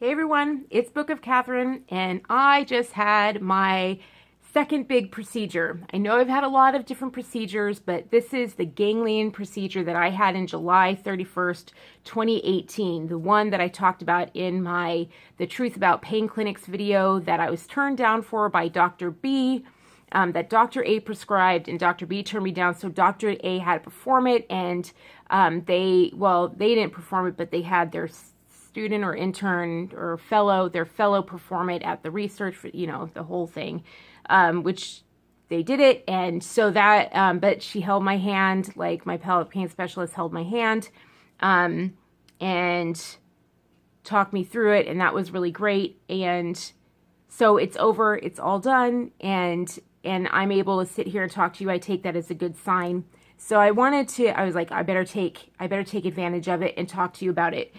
Hey everyone, it's Book of Katherine, and I just had my second big procedure. I know I've had a lot of different procedures, but this is the ganglion procedure that I had in July 31st, 2018. The one that I talked about in my The Truth About Pain Clinics video that I was turned down for by Dr. B, that Dr. A prescribed, and Dr. B turned me down, so Dr. A had to perform it, and they didn't perform it, but they had their student or intern or their fellow perform it at the research, the whole thing, which they did it. And so that, but she held my hand, like my pelvic pain specialist held my hand, and talked me through it. And that was really great. And so it's over, it's all done. And I'm able to sit here and talk to you. I take that as a good sign. So I was like, I better take advantage of it and talk to you about it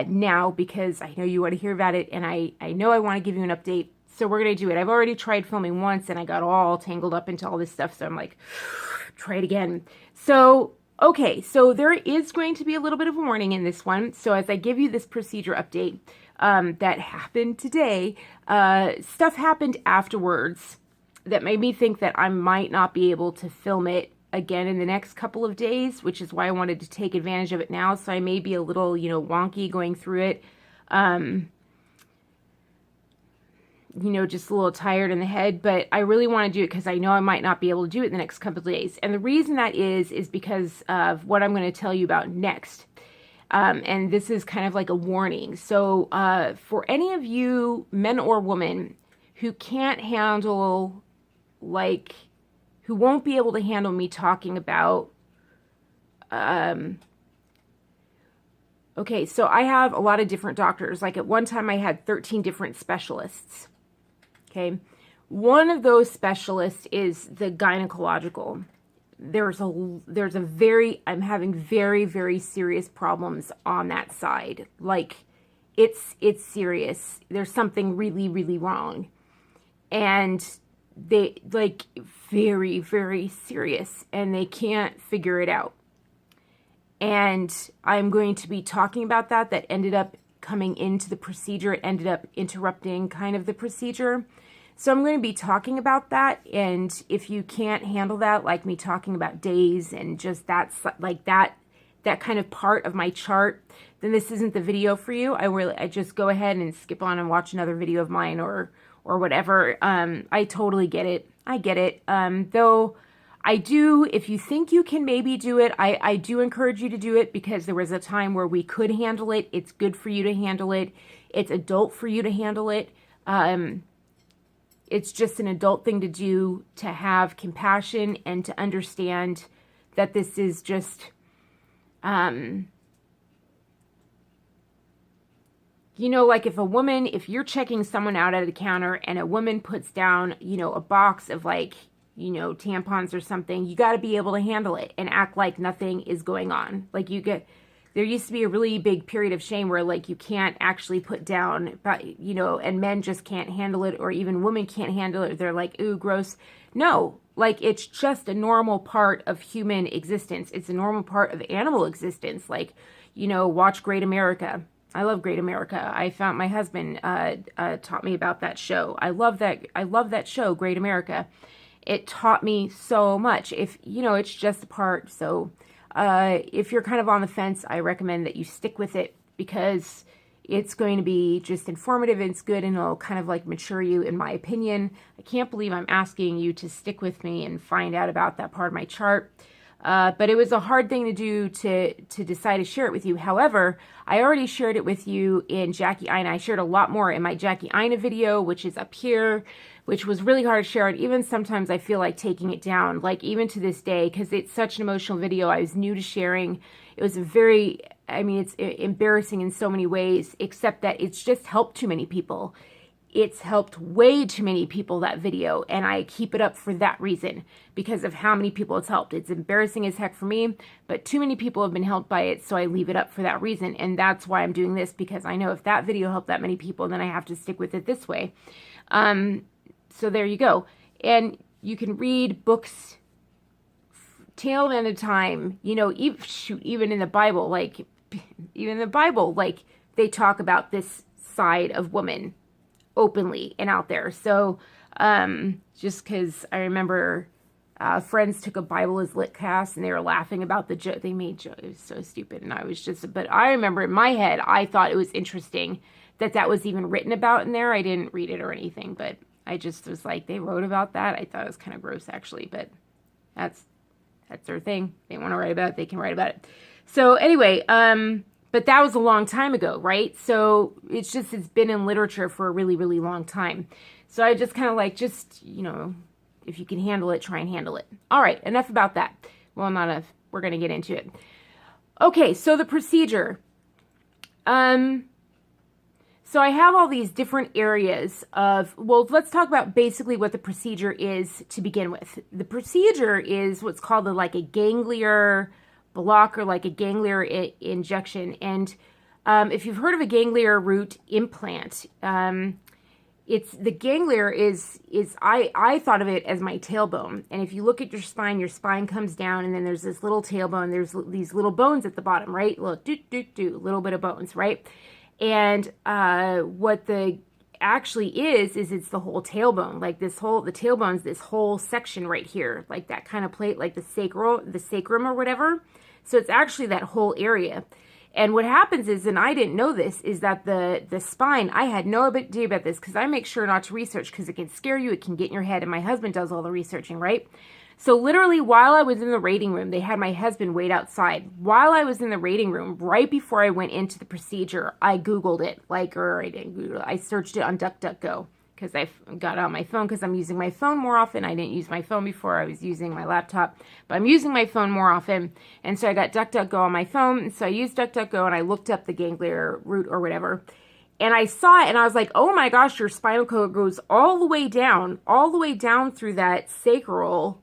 now, because I know you want to hear about it, and I know I want to give you an update. So we're going to do it. I've already tried filming once and I got all tangled up into all this stuff. So I'm like, try it again. So, okay. So there is going to be a little bit of a warning in this one. So as I give you this procedure update, that happened today, stuff happened afterwards that made me think that I might not be able to film it again in the next couple of days, which is why I wanted to take advantage of it now. So I may be a little, wonky going through it. Just a little tired in the head, but I really want to do it because I know I might not be able to do it in the next couple of days. And the reason that is because of what I'm going to tell you about next. And this is kind of like a warning. So, for any of you men or women who can't handle, who won't be able to handle me talking about, okay, so I have a lot of different doctors. Like at one time I had 13 different specialists. Okay. One of those specialists is the gynecological. I'm having very, very serious problems on that side. Like it's serious. There's something really, really wrong. And they very, very serious, and they can't figure it out. And I'm going to be talking about that. That ended up coming into the procedure. It ended up interrupting kind of the procedure. So I'm going to be talking about that. And if you can't handle that, like me talking about days and just that's like that kind of part of my chart, then this isn't the video for you. I just go ahead and skip on and watch another video of mine or whatever. I totally get it. I get it. Though I do, if you think you can maybe do it, I do encourage you to do it, because there was a time where we could handle it. It's good for you to handle it. It's adult for you to handle it. It's just an adult thing to do, to have compassion and to understand that this is just, like if you're checking someone out at a counter and a woman puts down, a box of tampons or something, you got to be able to handle it and act like nothing is going on. There used to be a really big period of shame where you can't actually put down, and men just can't handle it, or even women can't handle it. They're like, ooh, gross. No, it's just a normal part of human existence. It's a normal part of animal existence. Watch Great America. I love Great America. I found my husband taught me about that show. I love that show, Great America. It taught me so much. It's just a part. So if you're kind of on the fence, I recommend that you stick with it, because it's going to be just informative and it's good, and it'll kind of mature you, in my opinion. I can't believe I'm asking you to stick with me and find out about that part of my chart. But it was a hard thing to do to decide to share it with you. However, I already shared it with you in Jackie Ina. I shared a lot more in my Jackie Ina video, which is up here, which was really hard to share. And even sometimes I feel like taking it down, even to this day, because it's such an emotional video. I was new to sharing. It was it's embarrassing in so many ways, except that it's just helped too many people. It's helped way too many people, that video, and I keep it up for that reason, because of how many people it's helped. It's embarrassing as heck for me, but too many people have been helped by it, so I leave it up for that reason. And that's why I'm doing this, because I know if that video helped that many people, then I have to stick with it this way. So there you go. And you can read books tail end of time, even in the Bible, even in the Bible, they talk about this side of women openly and out there. So just because I remember friends took a Bible as lit class and they were laughing about the joke. They made jokes. It was so stupid. And I was just, but I remember in my head, I thought it was interesting that was even written about in there. I didn't read it or anything, but I just was like, they wrote about that. I thought it was kind of gross actually, but that's their thing. They want to write about it. They can write about it. So anyway, but that was a long time ago, right? So it's been in literature for a really, really long time. So I just kind of like, if you can handle it, try and handle it. All right, enough about that. Well, not enough. We're going to get into it. Okay, so the procedure. So I have all these different areas of, well, let's talk about basically what the procedure is to begin with. The procedure is what's called like a ganglion block or like a ganglion injection. And if you've heard of a ganglion root implant, it's the ganglion is I thought of it as my tailbone. And if you look at your spine comes down and then there's this little tailbone. There's these little bones at the bottom, right? Little bit of bones, right? And what the actually is it's the whole tailbone, like the tailbone's this whole section right here, like that kind of plate, like the sacrum or whatever. So it's actually that whole area. And what happens is, and I didn't know this, is that the spine, I had no idea about this because I make sure not to research because it can scare you, it can get in your head, and my husband does all the researching, right? So literally while I was in the waiting room, they had my husband wait outside. While I was in the waiting room, right before I went into the procedure, I Googled it, I searched it on DuckDuckGo because I got it on my phone because I'm using my phone more often. I didn't use my phone before. I was using my laptop, but I'm using my phone more often. And so I got DuckDuckGo on my phone. And so I used DuckDuckGo and I looked up the ganglion root or whatever. And I saw it and I was like, oh my gosh, your spinal cord goes all the way down through that sacral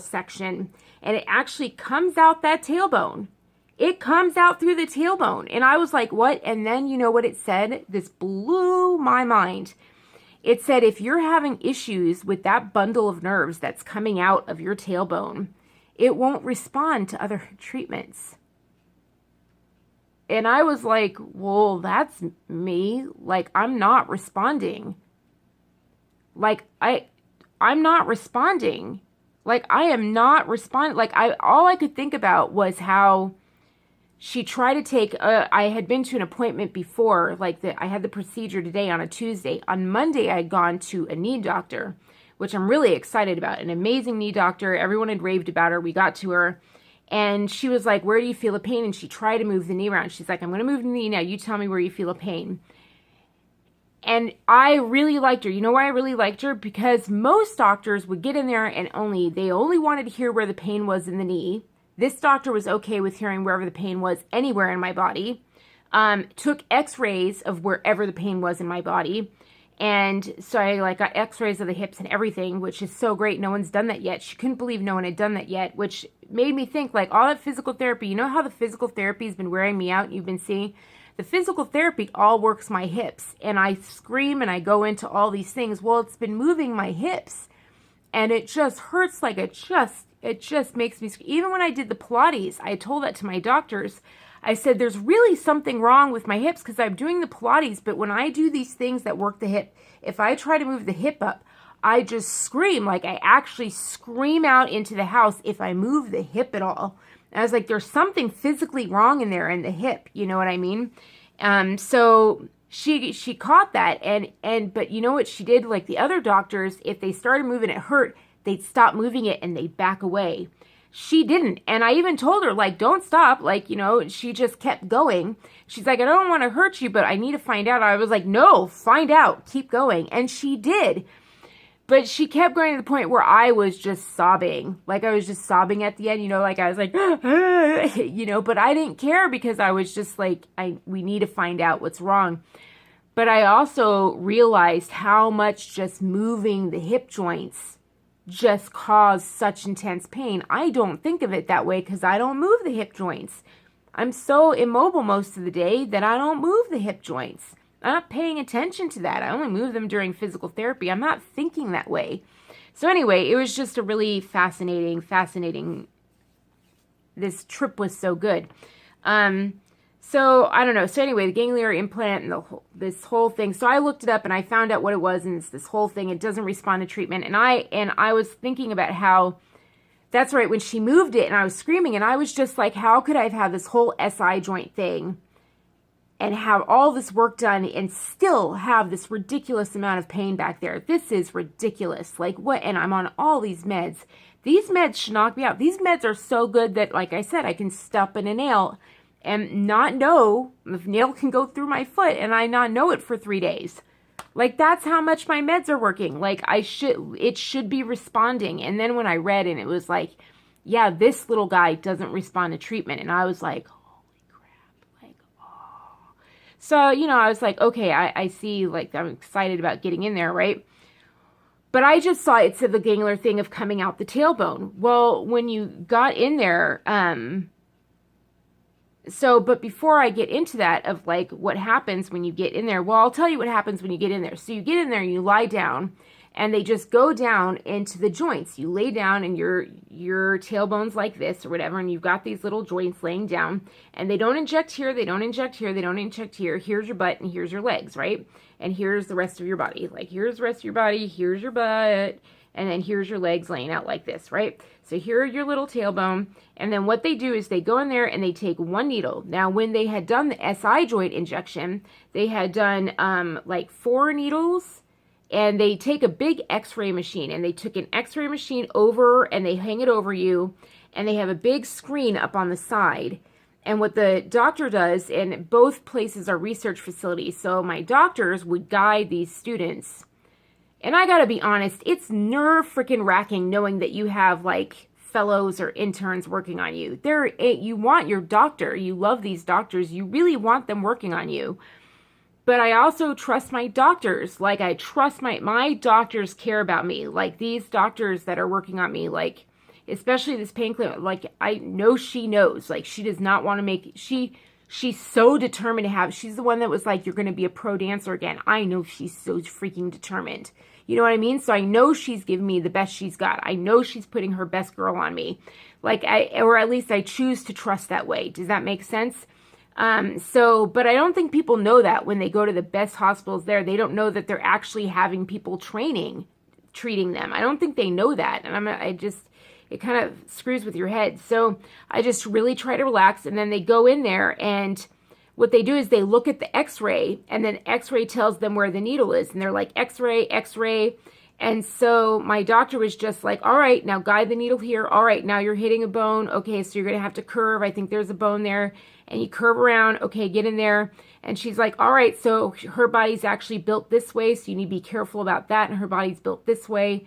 section, and it actually comes out that tailbone. It comes out through the tailbone. And I was like, what? And then you know what it said? This blew my mind. It said, if you're having issues with that bundle of nerves that's coming out of your tailbone, it won't respond to other treatments. And I was like, well, that's me. Like, I'm not responding. Like, I'm not responding. Like, I am not responding. Like, all I could think about was how she tried to take, I had been to an appointment before, I had the procedure today on a Tuesday. On Monday, I had gone to a knee doctor, which I'm really excited about. An amazing knee doctor. Everyone had raved about her. We got to her, and she was like, where do you feel a pain? And she tried to move the knee around. She's like, I'm going to move the knee now. You tell me where you feel a pain. And I really liked her. You know why I really liked her? Because most doctors would get in there and they only wanted to hear where the pain was in the knee. This doctor was okay with hearing wherever the pain was anywhere in my body. Took x-rays of wherever the pain was in my body. And so I got x-rays of the hips and everything, which is so great. No one's done that yet. She couldn't believe no one had done that yet, which made me think all that physical therapy. You know how the physical therapy has been wearing me out? You've been seeing the physical therapy all works my hips, and I scream and I go into all these things. Well, it's been moving my hips, and it just hurts. It just makes me scream. Even when I did the Pilates, I told that to my doctors. I said, there's really something wrong with my hips because I'm doing the Pilates, but when I do these things that work the hip, if I try to move the hip up, I just scream. I actually scream out into the house if I move the hip at all. I was like, there's something physically wrong in there in the hip. You know what I mean? So she caught that. But you know what she did? Like the other doctors, if they started moving it hurt, they'd stop moving it and they'd back away. She didn't. And I even told her, don't stop. She just kept going. She's like, I don't want to hurt you, but I need to find out. I was like, no, find out. Keep going. And she did. But she kept going to the point where I was just sobbing. I was just sobbing at the end, I was like, but I didn't care because I was just we need to find out what's wrong. But I also realized how much just moving the hip joints just caused such intense pain. I don't think of it that way because I don't move the hip joints. I'm so immobile most of the day that I don't move the hip joints. I'm not paying attention to that. I only move them during physical therapy. I'm not thinking that way. So anyway, it was just a really fascinating, this trip was so good. So I don't know. So anyway, the ganglion implant and this whole thing. So I looked it up and I found out what it was, and it's this whole thing. It doesn't respond to treatment. And I was thinking about how that's right when she moved it, and I was screaming, and I was just like, how could I have had this whole SI joint thing and have all this work done and still have this ridiculous amount of pain back there? This is ridiculous. Like what? And I'm on all these meds. These meds should knock me out. These meds are so good that, like I said, I can step in a nail and not know if nail can go through my foot and I not know it for 3 days. Like that's how much my meds are working. Like it should be responding. And then when I read and it was like, yeah, this little guy doesn't respond to treatment. And I was like, holy crap. Like, oh. So, you know, I was like, okay, I see, like, I'm excited about getting in there, right? But I just saw it said the ganglion thing of coming out the tailbone. Well, when you got in there, but before I get into that of like what happens when you get in there, well, I'll tell you what happens when you get in there. So you get in there and you lie down and they just go down into the joints. You lay down and your tailbone's like this or whatever, and you've got these little joints laying down, and they don't inject here, they don't inject here, they don't inject here. Here's your butt and here's your legs, right? And here's the rest of your body. Like here's the rest of your body, here's your butt, and then here's your legs laying out like this, right? So here are your little tailbone. And then what they do is they go in there and they take one needle. Now, when they had done the SI joint injection, they had done like 4 needles, and they take a big x-ray machine, and they took an x-ray machine over and they hang it over you, and they have a big screen up on the side. And what the doctor does, and both places are research facilities, so my doctors would guide these students. And I gotta be honest, it's nerve freaking wracking knowing that you have like fellows or interns working on you. You want your doctor, you love these doctors, you really want them working on you. But I also trust my doctors. Like I trust my doctors care about me. Like these doctors that are working on me, like especially this pain clinic, like I know she knows. Like she does not want to make, she's so determined to have, she's the one that was like, you're going to be a pro dancer again. I know she's so freaking determined. You know what I mean? So I know she's giving me the best she's got. I know she's putting her best girl on me. Like or at least I choose to trust that way. Does that make sense? But I don't think people know that when they go to the best hospitals there. They don't know that they're actually having people treating them. I don't think they know that. And it kind of screws with your head. So I just really try to relax. And then they go in there, and what they do is they look at the x-ray, and then x-ray tells them where the needle is. And they're like, x-ray, x-ray. And so my doctor was just like, all right, now guide the needle here. All right, now you're hitting a bone. Okay, so you're going to have to curve. I think there's a bone there. And you curve around. Okay, get in there. And she's like, all right, so her body's actually built this way, so you need to be careful about that. And her body's built this way.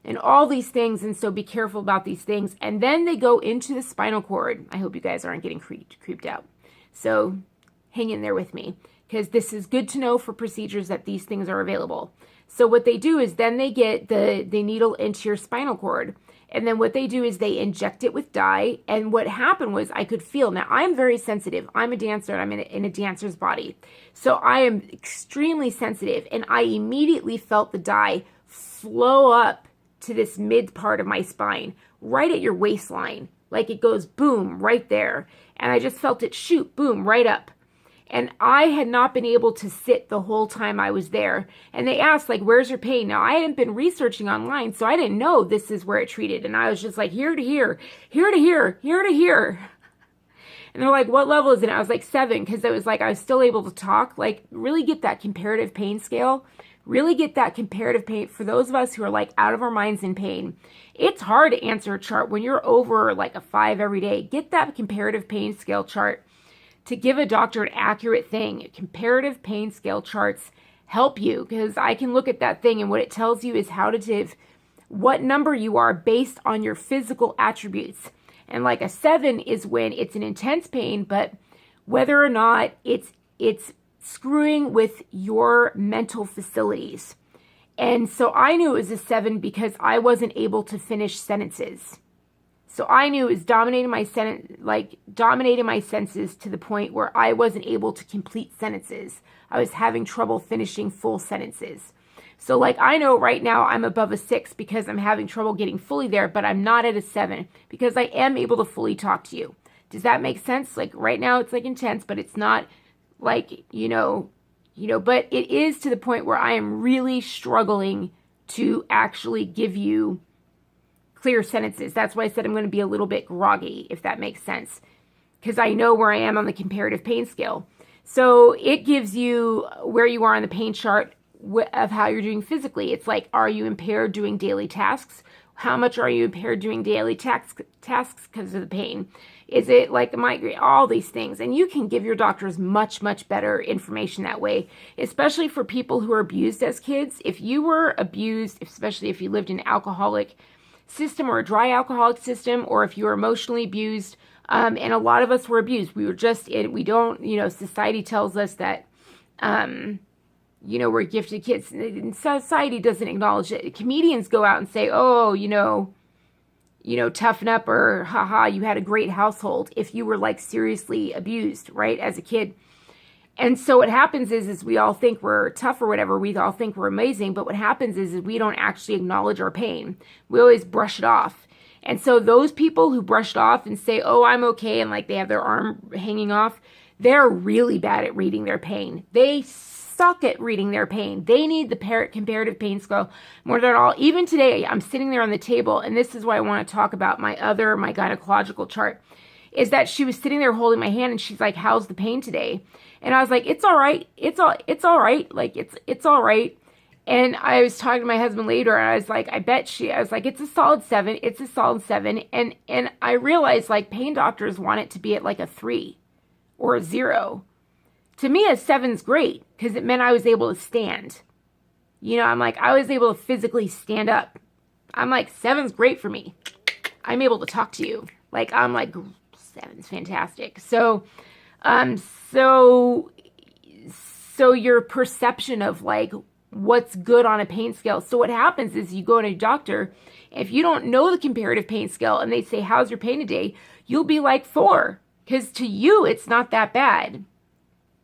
And all these things, and so be careful about these things. And then they go into the spinal cord. I hope you guys aren't getting creeped out. So hang in there with me, because this is good to know for procedures that these things are available. So what they do is then they get the needle into your spinal cord. And then what they do is they inject it with dye. And what happened was I could feel, now I'm very sensitive. I'm a dancer and I'm in a dancer's body. So I am extremely sensitive. And I immediately felt the dye flow up to this mid part of my spine, right at your waistline. Like it goes boom, right there. And I just felt it shoot, boom, right up. And I had not been able to sit the whole time I was there. And they asked, like, where's your pain? Now, I hadn't been researching online, so I didn't know this is where it treated. And I was just like, here to here, here to here, here to here. And they're like, what level is it? I was like 7, because it was like I was still able to talk. Like, really get that comparative pain scale. Really get that comparative pain. For those of us who are like out of our minds in pain, it's hard to answer a chart when you're over like a 5 every day. Get that comparative pain scale chart to give a doctor an accurate thing. Comparative pain scale charts help you, because I can look at that thing and what it tells you is what number you are based on your physical attributes. And like a 7 is when it's an intense pain, but whether or not it's screwing with your mental facilities. And so I knew it was a 7 because I wasn't able to finish sentences. So I knew it was dominating my senses to the point where I wasn't able to complete sentences. I was having trouble finishing full sentences. So like I know right now I'm above a 6 because I'm having trouble getting fully there, but I'm not at a 7 because I am able to fully talk to you. Does that make sense? Like right now it's like intense, but it's not like, but it is to the point where I am really struggling to actually give you clear sentences. That's why I said I'm going to be a little bit groggy, if that makes sense, because I know where I am on the comparative pain scale. So it gives you where you are on the pain chart of how you're doing physically. It's like, are you impaired doing daily tasks? How much are you impaired doing daily tasks because of the pain? Is it like a migraine? All these things. And you can give your doctors much, much better information that way, especially for people who are abused as kids. If you were abused, especially if you lived in an alcoholic system or a dry alcoholic system, or if you were emotionally abused, and a lot of us were abused. We were society tells us that, we're gifted kids. Society doesn't acknowledge it. Comedians go out and say, oh, toughen up, or haha, you had a great household if you were like seriously abused, right, as a kid. And so what happens is we all think we're tough or whatever. We all think we're amazing. But what happens is we don't actually acknowledge our pain. We always brush it off. And so those people who brush it off and say, oh, I'm okay, and like they have their arm hanging off, they're really bad at reading their pain. They suck at reading their pain. They need the comparative pain scale more than all. Even today, I'm sitting there on the table, and this is why I want to talk about my gynecological chart, is that she was sitting there holding my hand, and she's like, how's the pain today? And I was like, it's all right. It's all right. Like, it's all right. And I was talking to my husband later, and I was like, I was like, it's a solid 7. It's a solid 7. And I realized, like, pain doctors want it to be at like a 3 or a 0. To me, a 7's great, because it meant I was able to stand. I'm like, I was able to physically stand up. I'm like, 7's great for me. I'm able to talk to you. Like, I'm like, 7's fantastic. So your perception of like what's good on a pain scale. So what happens is you go to a doctor, if you don't know the comparative pain scale and they say, how's your pain today? You'll be like 4, because to you, it's not that bad.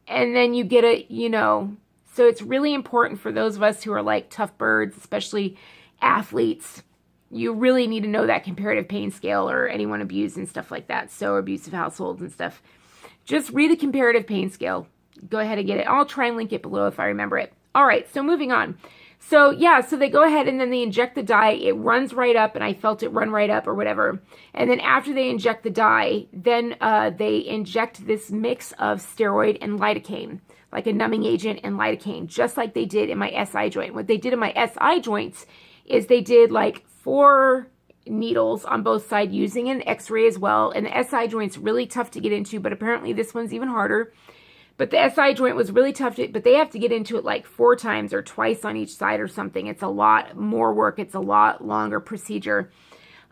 And then you get so it's really important for those of us who are like tough birds, especially athletes. You really need to know that comparative pain scale, or anyone abused and stuff like that. So abusive households and stuff. Just read the comparative pain scale. Go ahead and get it. I'll try and link it below if I remember it. All right, so moving on. So yeah, so they go ahead and then they inject the dye. It runs right up, and I felt it run right up or whatever. And then after they inject the dye, then they inject this mix of steroid and lidocaine, like a numbing agent and lidocaine, just like they did in my SI joint. What they did in my SI joints is they did like 4 needles on both sides using an x-ray as well. And the SI joint's really tough to get into, but apparently this one's even harder. But the SI joint was really tough but they have to get into it like 4 times or twice on each side or something. It's a lot more work. It's a lot longer procedure.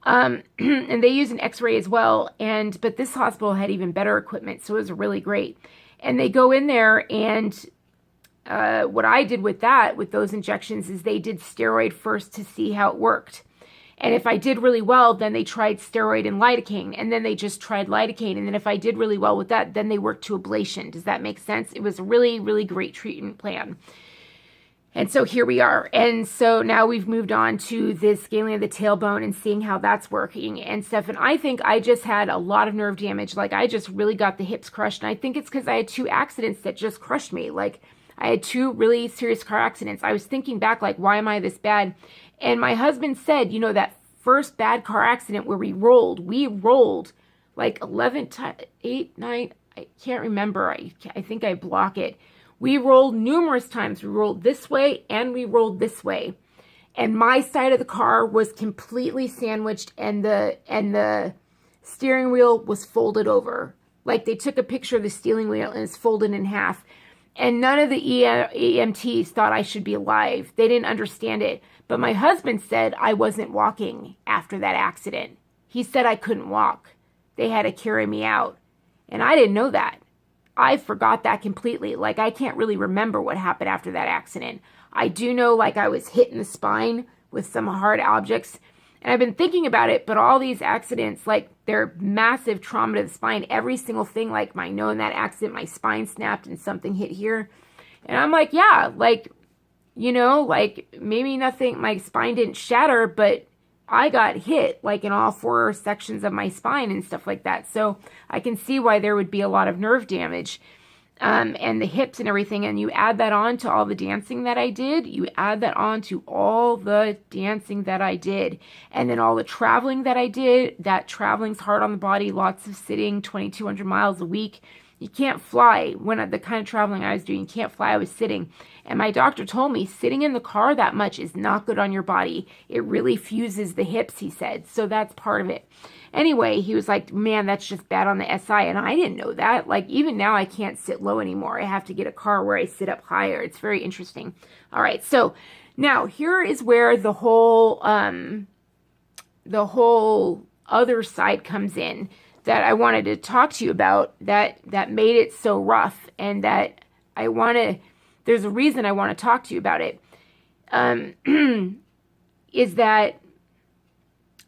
And they use an x-ray as well. But this hospital had even better equipment, so it was really great. And they go in there, and what I did with those injections, is they did steroid first to see how it worked. And if I did really well, then they tried steroid and lidocaine, and then they just tried lidocaine. And then if I did really well with that, then they worked to ablation. Does that make sense? It was a really, really great treatment plan. And so here we are. And so now we've moved on to this ganglion of the tailbone and seeing how that's working and stuff. And I think I just had a lot of nerve damage. Like, I just really got the hips crushed. And I think it's because I had 2 accidents that just crushed me. Like, I had 2 really serious car accidents. I was thinking back, like, why am I this bad? And my husband said, that first bad car accident where we rolled like 11 times, 8, 9, I can't remember. I think I block it. We rolled numerous times. We rolled this way and we rolled this way. And my side of the car was completely sandwiched, and the steering wheel was folded over. Like, they took a picture of the steering wheel and it's folded in half. And none of the EMTs thought I should be alive. They didn't understand it. But my husband said I wasn't walking after that accident. He said I couldn't walk. They had to carry me out. And I didn't know that. I forgot that completely. Like, I can't really remember what happened after that accident. I do know, like, I was hit in the spine with some hard objects. And I've been thinking about it, but all these accidents, like, they're massive trauma to the spine. Every single thing, like, I know in that accident, my spine snapped and something hit here. And I'm like, yeah, like, like, maybe nothing, my spine didn't shatter, but I got hit like in all 4 sections of my spine and stuff like that. So I can see why there would be a lot of nerve damage. And the hips and everything, and you add that on to all the dancing that I did, you add that on to all the dancing that I did, and then all the traveling that I did. That traveling's hard on the body, lots of sitting, 2,200 miles a week. You can't fly. When the kind of traveling I was doing, you can't fly. I was sitting. And my doctor told me sitting in the car that much is not good on your body. It really fuses the hips, he said. So that's part of it. Anyway, he was like, man, that's just bad on the SI. And I didn't know that. Like, even now, I can't sit low anymore. I have to get a car where I sit up higher. It's very interesting. All right. So now here is where the whole other side comes in that I wanted to talk to you about that made it so rough, and that there's a reason I want to talk to you about it. Is that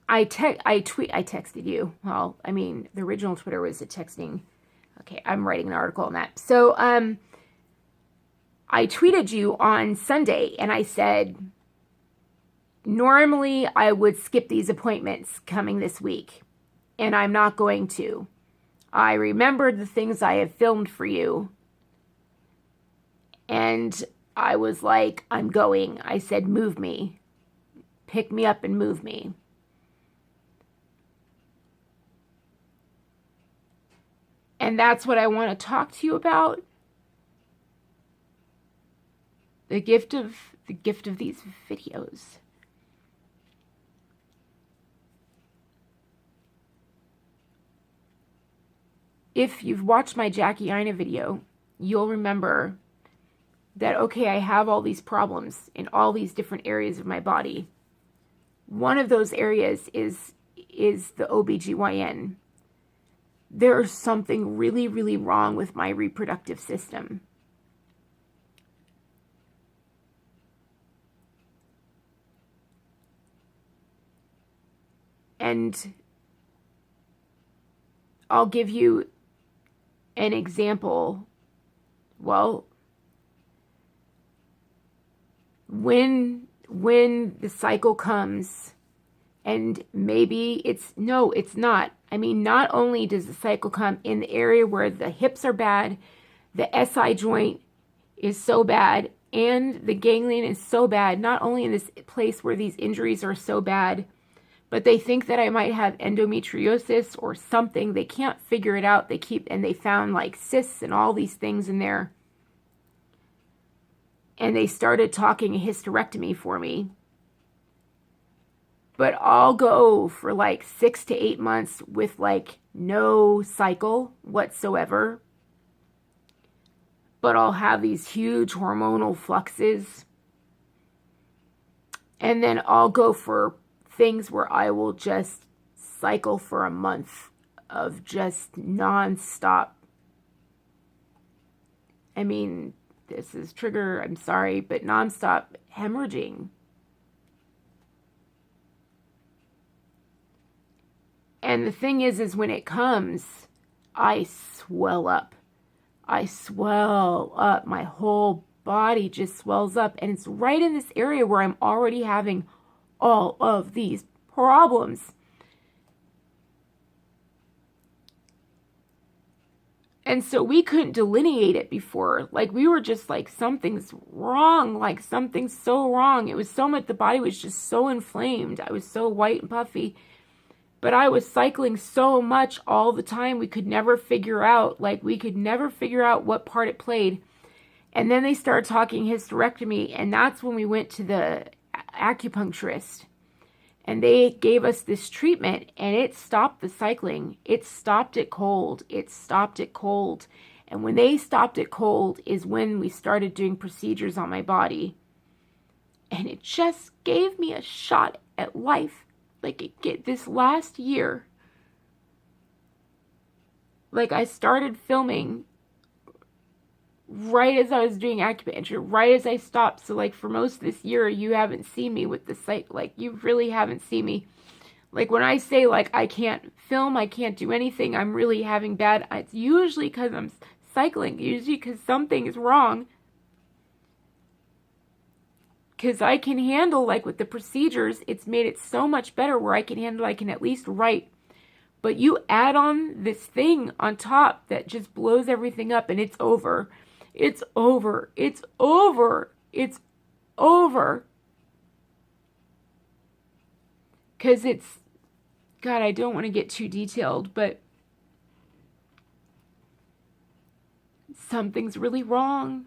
I texted you. Well, I mean, the original Twitter was a texting. Okay, I'm writing an article on that. So, I tweeted you on Sunday, and I said, normally I would skip these appointments coming this week, and I'm not going to. I remembered the things I have filmed for you, and I was like, I'm going. I said, move me. Pick me up and move me. And that's what I want to talk to you about. The gift of these videos. If you've watched my Jackie Ina video, you'll remember that, okay, I have all these problems in all these different areas of my body. One of those areas is the OBGYN. There's something really, really wrong with my reproductive system. And I'll give you an example. Well, when the cycle comes, and maybe it's not. I mean, not only does the cycle come in the area where the hips are bad, the SI joint is so bad, and the ganglion is so bad, not only in this place where these injuries are so bad, but they think that I might have endometriosis or something. They can't figure it out. They found like cysts and all these things in there. And they started talking a hysterectomy for me. But I'll go for like 6 to 8 months with like no cycle whatsoever. But I'll have these huge hormonal fluxes. And then I'll go for things where I will just cycle for a month of just nonstop. I mean, this is trigger, I'm sorry, but nonstop hemorrhaging. And the thing is when it comes, I swell up. I swell up. My whole body just swells up. And it's right in this area where I'm already having all of these problems. And so we couldn't delineate it before. Like, we were just like, something's wrong. Like, something's so wrong. It was so much, the body was just so inflamed. I was so white and puffy. But I was cycling so much all the time. We could never figure out, what part it played. And then they started talking hysterectomy. And that's when we went to the acupuncturist. And they gave us this treatment, and it stopped the cycling. It stopped it cold. It stopped it cold. And when they stopped it cold is when we started doing procedures on my body. And it just gave me a shot at life. Like, this last year, like, I started filming right as I was doing acupuncture, right as I stopped. So, like, for most of this year, you haven't seen me with the site. Like, you really haven't seen me. Like, when I say, like, I can't film, I can't do anything, I'm really having bad, it's usually because I'm cycling. Usually because something is wrong. because I can handle, like with the procedures, it's made it so much better where I can handle, I can at least write. But you add on this thing on top that just blows everything up, and it's over. It's over. It's over. It's over. Because it's, God, I don't want to get too detailed, but something's really wrong.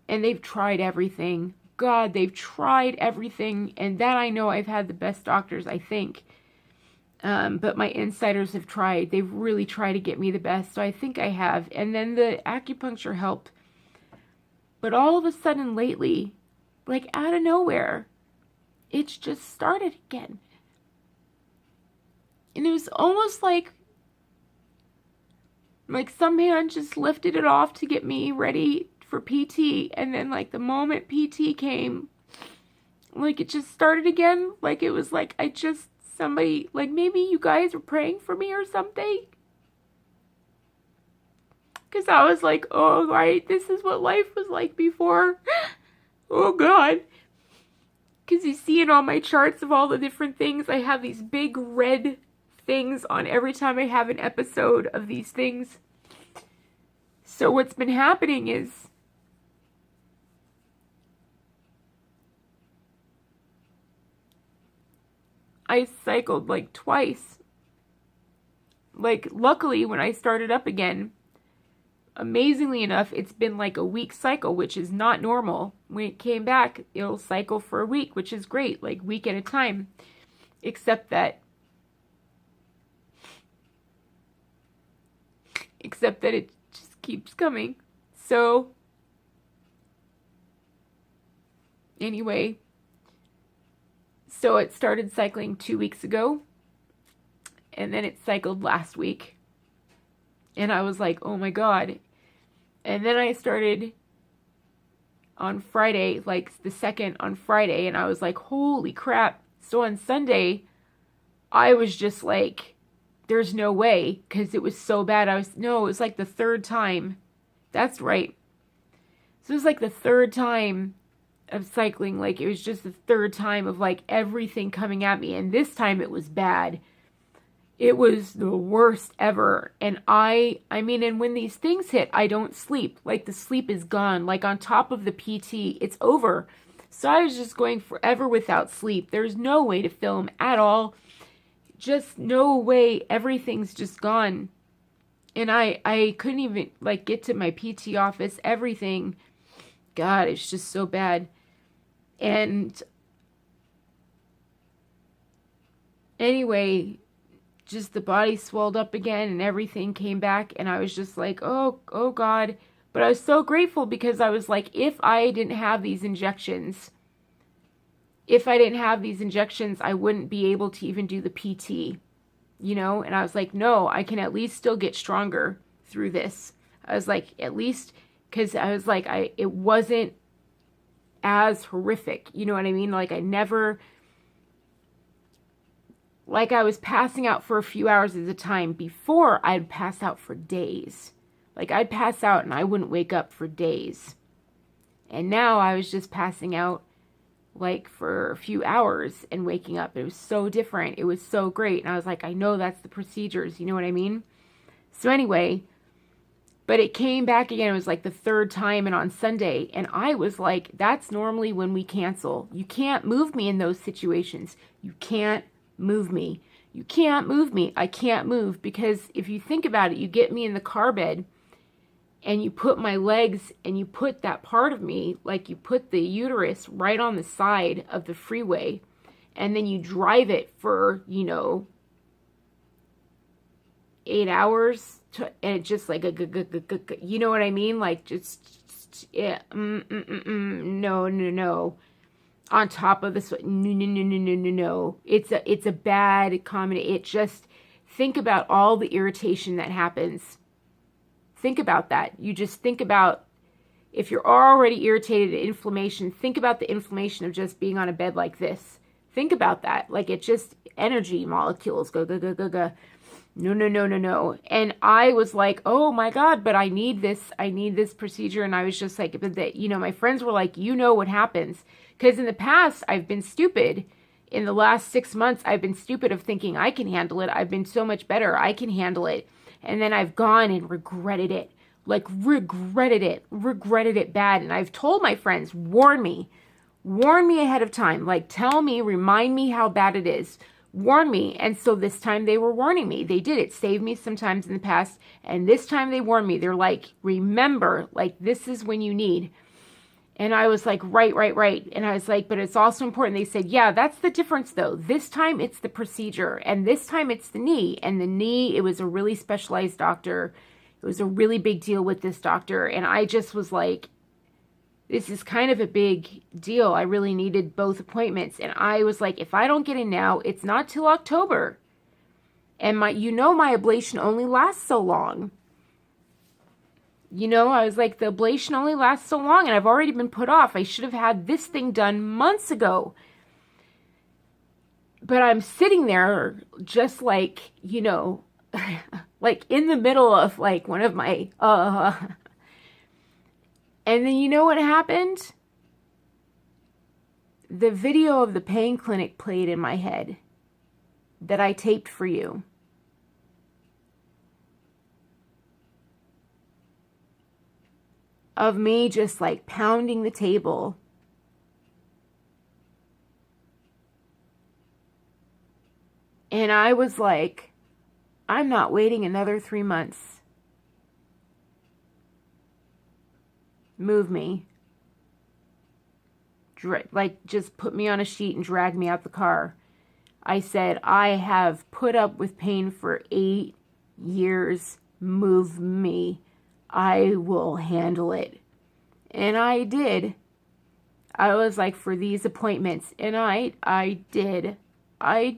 And they've tried everything. God, they've tried everything. And that I know I've had the best doctors, I think. But my insiders have tried. They've really tried to get me the best. So I think I have. And then the acupuncture helped. But all of a sudden lately, like out of nowhere, it's just started again. And it was almost like some hand just lifted it off to get me ready for PT. And then like the moment PT came, like it just started again. Like it was like somebody, like maybe you guys were praying for me or something. Because I was like, oh, right, this is what life was like before. Oh, God. Because you see in all my charts of all the different things, I have these big red things on every time I have an episode of these things. So what's been happening is I cycled like twice. Like, luckily, when I started up again, amazingly enough, it's been like a week cycle, which is not normal. When it came back, it'll cycle for a week, which is great, like week at a time. Except that it just keeps coming. So, anyway, so it started cycling 2 weeks ago, and then it cycled last week. And I was like, oh my God. And then I started on Friday, like the second on Friday, and I was like, holy crap. So on Sunday, I was just like, there's no way, because it was so bad. It was like the third time. That's right. So it was like the third time of cycling. Like it was just the third time of like everything coming at me. And this time it was bad. It was the worst ever. And and when these things hit, I don't sleep. Like the sleep is gone. Like on top of the PT, it's over. So I was just going forever without sleep. There's no way to film at all. Just no way. Everything's just gone. And I couldn't even like get to my PT office. Everything. God, it's just so bad. And anyway, just the body swelled up again and everything came back. And I was just like, oh God. But I was so grateful because I was like, if I didn't have these injections, I wouldn't be able to even do the PT, you know? And I was like, no, I can at least still get stronger through this. I was like, at least, because I was like, it wasn't as horrific, you know what I mean? Like I was passing out for a few hours at a time. Before, I'd pass out for days. Like, I'd pass out and I wouldn't wake up for days. And now I was just passing out like for a few hours and waking up. It was so different. It was so great. And I was like, I know that's the procedures. You know what I mean? So anyway, but it came back again. It was like the third time and on Sunday. And I was like, that's normally when we cancel. You can't move me in those situations. You can't move me. You can't move me. I can't move because if you think about it, you get me in the car bed and you put my legs and you put that part of me, like you put the uterus right on the side of the freeway and then you drive it for, 8 hours and it just like, you know what I mean? Like just yeah, no. On top of this, no. It's a bad comedy. It just, think about all the irritation that happens. Think about that. You just think about, if you're already irritated at inflammation, think about the inflammation of just being on a bed like this. Think about that. Like, it just, energy molecules go. No, no, no, no, no. And I was like, oh my God, but I need this procedure. And I was just like, but that, my friends were like, what happens. Because in the past, I've been stupid. In the last 6 months, I've been stupid of thinking I can handle it. I've been so much better. I can handle it. And then I've gone and regretted it. Like regretted it bad. And I've told my friends, warn me ahead of time. Like tell me, remind me how bad it is. Warn me. And so this time they were warning me. They did. It saved me sometimes in the past. And this time they warned me. They're like, remember, like this is when you need. And I was like, right. And I was like, but it's also important. They said, yeah, that's the difference though. This time it's the procedure. And this time it's the knee. And the knee, it was a really specialized doctor. It was a really big deal with this doctor. And I just was like, this is kind of a big deal. I really needed both appointments. And I was like, if I don't get in now, it's not till October. And my ablation only lasts so long. I was like, the ablation only lasts so long and I've already been put off. I should have had this thing done months ago. But I'm sitting there just like, like in the middle of like one of my, and then you know what happened? The video of the pain clinic played in my head that I taped for you. Of me just like pounding the table. And I was like, I'm not waiting another 3 months. Move me. Like, just put me on a sheet and drag me out the car. I said, I have put up with pain for 8 years. Move me. I will handle it. And I did. I was like, for these appointments. And I did. I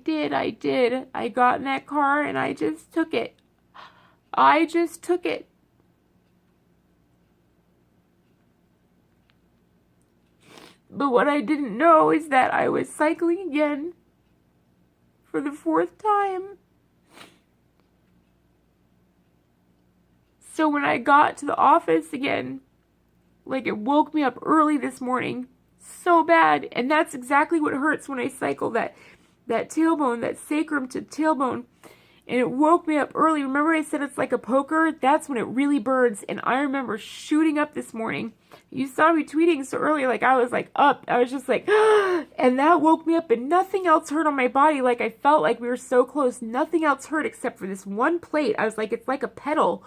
got in that car and I just took it. I just took it. But what I didn't know is that I was cycling again for the 4th time. So when I got to the office again, like it woke me up early this morning so bad. And that's exactly what hurts when I cycle, that tailbone, that sacrum to tailbone. And it woke me up early. Remember I said it's like a poker? That's when it really burns. And I remember shooting up this morning. You saw me tweeting so early, like I was like up. I was just like, and that woke me up and nothing else hurt on my body. Like I felt like we were so close. Nothing else hurt except for this one plate. I was like, it's like a pedal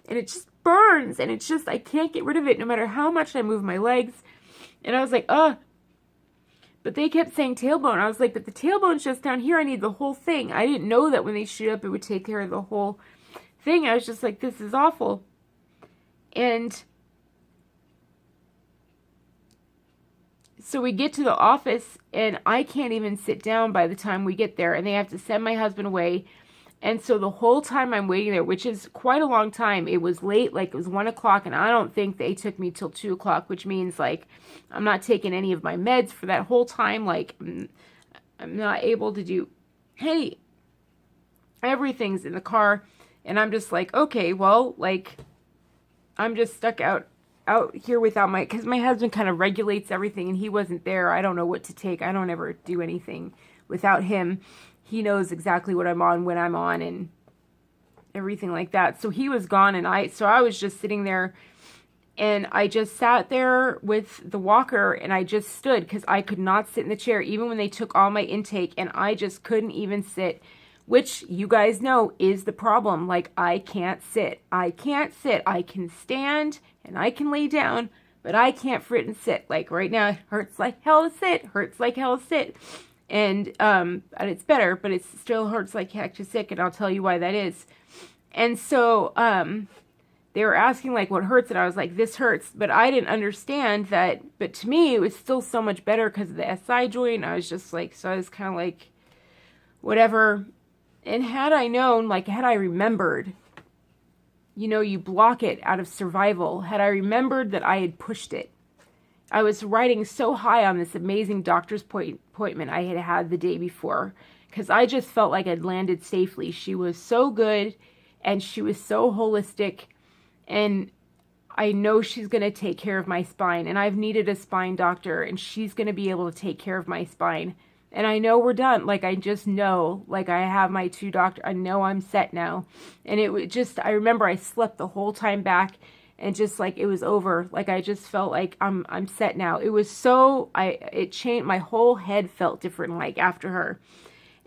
and it just burns. And it's just, I can't get rid of it no matter how much I move my legs. And I was like, but they kept saying tailbone. I was like, but the tailbone's just down here. I need the whole thing. I didn't know that when they shoot up, it would take care of the whole thing. I was just like, this is awful. And so we get to the office and I can't even sit down by the time we get there. And they have to send my husband away. And so the whole time I'm waiting there, which is quite a long time, it was late, like it was 1 o'clock, and I don't think they took me till 2 o'clock, which means like I'm not taking any of my meds for that whole time. Like I'm not able to do, hey, everything's in the car. And I'm just like, okay, well, like I'm just stuck out here without because my husband kind of regulates everything and he wasn't there. I don't know what to take. I don't ever do anything without him. He knows exactly what I'm on, when I'm on, and everything like that. So he was gone, and I was just sitting there, and I just sat there with the walker, and I just stood because I could not sit in the chair, even when they took all my intake, and I just couldn't even sit, which you guys know is the problem. Like, I can't sit. I can't sit. I can stand, and I can lay down, but I can't frit sit. Like, right now, it hurts like hell to sit. Hurts like hell to sit. And it's better, but it still hurts like heck to sit, and I'll tell you why that is. And so they were asking like what hurts, and I was like, this hurts, but I didn't understand that. But to me, it was still so much better because of the SI joint. I was just like, so I was kind of like, whatever. And had I known, like, had I remembered, you block it out of survival. Had I remembered that I had pushed it. I was riding so high on this amazing doctor's appointment I had had the day before, because I just felt like I'd landed safely. She was so good, and she was so holistic, and I know she's going to take care of my spine, and I've needed a spine doctor, and she's going to be able to take care of my spine. And I know we're done. Like, I just know, like, I have my 2 doctors. I know I'm set now. And it was just, I remember I slept the whole time back, and just like it was over. Like, I just felt like I'm set now. It was so, it changed, my whole head felt different, like, after her.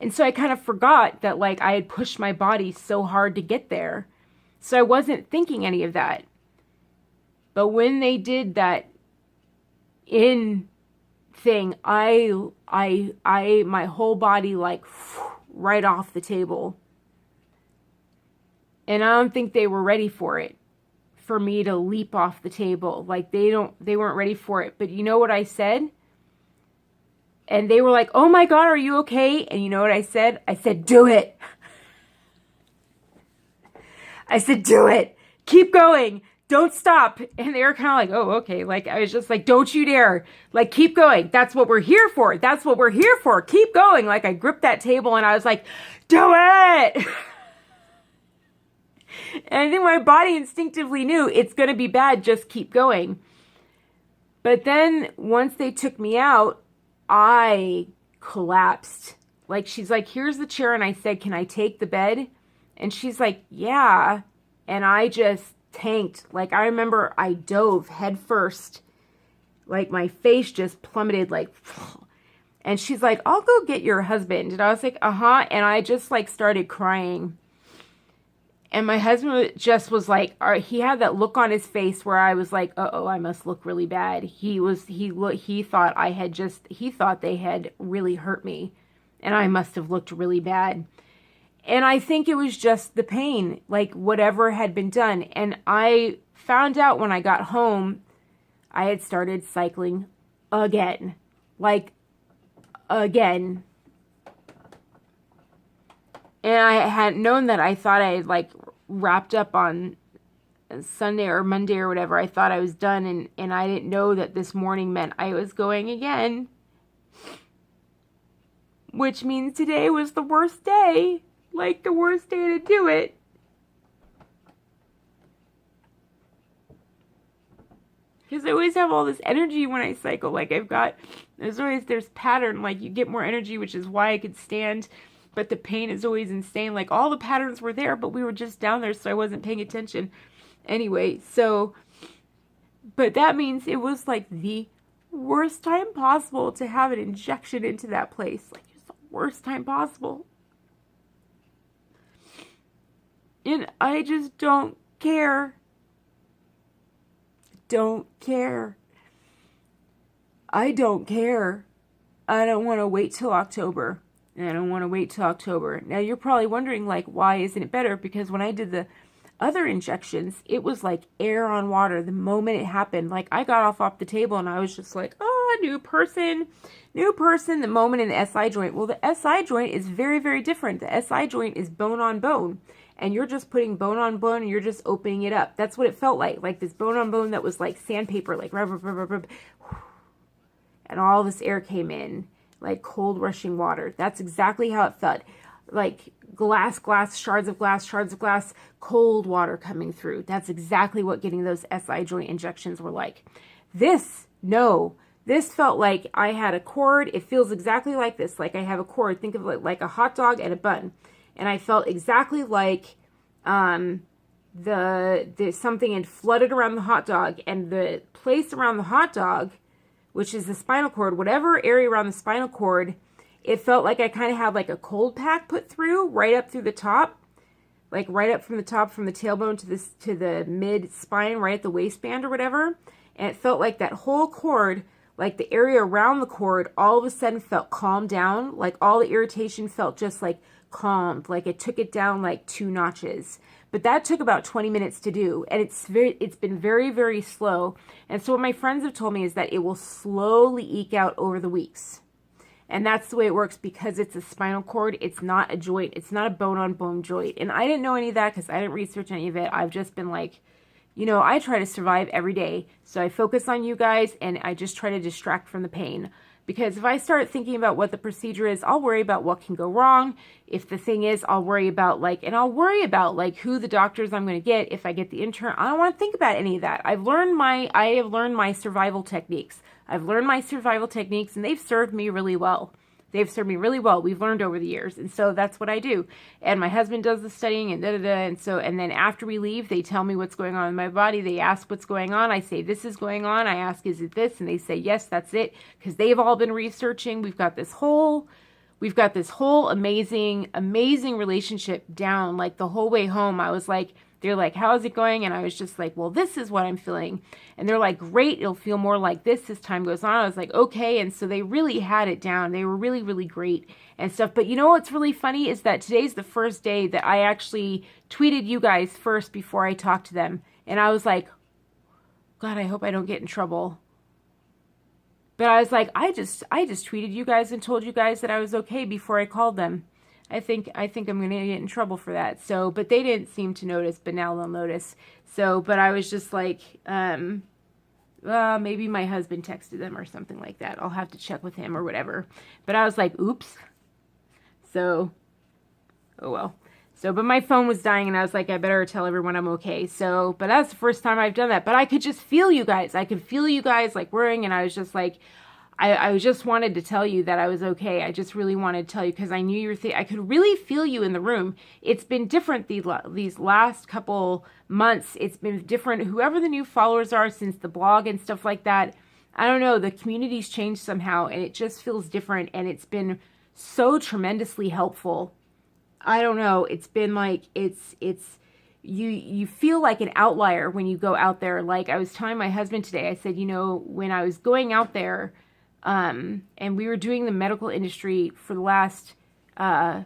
And so I kind of forgot that, like, I had pushed my body so hard to get there. So I wasn't thinking any of that. But when they did that in thing, my whole body, like, right off the table. And I don't think they were ready for it, for me to leap off the table. Like, they weren't ready for it. But you know what I said? And they were like, "Oh my God, are you okay?" And you know what I said? I said, "Do it." I said, "Do it. Keep going. Don't stop." And they were kind of like, "Oh, okay." Like, I was just like, "Don't you dare. Like, keep going. That's what we're here for. That's what we're here for. Keep going." Like, I gripped that table and I was like, "Do it." And I think my body instinctively knew it's going to be bad. Just keep going. But then once they took me out, I collapsed. Like, she's like, "Here's the chair." And I said, "Can I take the bed?" And she's like, "Yeah." And I just tanked. Like, I remember I dove head first. Like, my face just plummeted, like, and she's like, "I'll go get your husband." And I was like, "Uh-huh." And I just, like, started crying. And my husband just was like, he had that look on his face where I was like, "Uh-oh, I must look really bad." He thought he thought they had really hurt me, and I must have looked really bad. And I think it was just the pain, like whatever had been done. And I found out when I got home, I had started cycling again, like again. And I hadn't known that. I thought I had, like, wrapped up on Sunday or Monday or whatever. I thought I was done, and I didn't know that this morning meant I was going again. Which means today was the worst day. Like, the worst day to do it. Because I always have all this energy when I cycle. Like, there's pattern. Like, you get more energy, which is why I could stand. But the pain is always insane. Like, all the patterns were there, but we were just down there, so I wasn't paying attention. Anyway, so, but that means it was like the worst time possible to have an injection into that place. Like, it's the worst time possible. And I just don't care. Don't care. I don't care. I don't want to wait till October. And I don't want to wait till October. Now, you're probably wondering, like, why isn't it better? Because when I did the other injections, it was like air on water the moment it happened. Like, I got off the table and I was just like, "Oh, new person, the moment in the SI joint." Well, the SI joint is very, very different. The SI joint is bone on bone. And you're just putting bone on bone and you're just opening it up. That's what it felt like. Like this bone on bone that was like sandpaper, like rub, rub, rub, rub, and all this air came in. Like cold rushing water. That's exactly how it felt. Like glass, shards of glass, cold water coming through. That's exactly what getting those SI joint injections were like. This felt like I had a cord. It feels exactly like this. Like I have a cord. Think of it like a hot dog and a bun. And I felt exactly like the something had flooded around the hot dog, and the place around the hot dog, which is the spinal cord, whatever area around the spinal cord, it felt like I kind of had like a cold pack put through, right up through the top, like right up from the top, from the tailbone to the mid spine, right at the waistband or whatever. And it felt like that whole cord, like the area around the cord, all of a sudden felt calmed down. Like all the irritation felt just like calmed, like it took it down like 2 notches. But that took about 20 minutes to do, and it's been very, very slow. And so what my friends have told me is that it will slowly eke out over the weeks. And that's the way it works because it's a spinal cord. It's not a joint. It's not a bone-on-bone joint. And I didn't know any of that because I didn't research any of it. I've just been like, you know, I try to survive every day. So I focus on you guys and I just try to distract from the pain. Because if I start thinking about what the procedure is, I'll worry about what can go wrong. If the thing is, I'll worry about I'll worry about who the doctors I'm going to get if I get the intern. I don't want to think about any of that. I have learned my survival techniques. I've learned my survival techniques and they've served me really well. They've served me really well. We've learned over the years. And so that's what I do. And my husband does the studying and and then after we leave, they tell me what's going on in my body. They ask what's going on. I say, this is going on. I ask, is it this? And they say, yes, that's it. Because they've all been researching. We've got this whole amazing, amazing relationship down. Like the whole way home, I was like, they're like, how is it going? And I was just like, well, this is what I'm feeling. And they're like, great, it'll feel more like this as time goes on. I was like, okay. And so they really had it down. They were really, really great and stuff. But you know what's really funny is that today's the first day that I actually tweeted you guys first before I talked to them. And I was like, God, I hope I don't get in trouble. But I was like, I just tweeted you guys and told you guys that I was okay before I called them. I think I'm going to get in trouble for that. So, but they didn't seem to notice, but now they'll notice. So, but I was just like, maybe my husband texted them or something like that. I'll have to check with him or whatever. But I was like, oops. So, oh well. So, but my phone was dying and I was like, I better tell everyone I'm okay. So, but that's the first time I've done that. But I could just feel you guys. I could feel you guys like worrying, and I was just like, I just wanted to tell you that I was okay. I just really wanted to tell you because I knew you were I could really feel you in the room. It's been different these last couple months. It's been different. Whoever the new followers are since the blog and stuff like that, I don't know. The community's changed somehow and it just feels different. And it's been so tremendously helpful. I don't know. It's been like, you feel like an outlier when you go out there. Like I was telling my husband today, I said, you know, when I was going out there, and we were doing the medical industry for the last, well,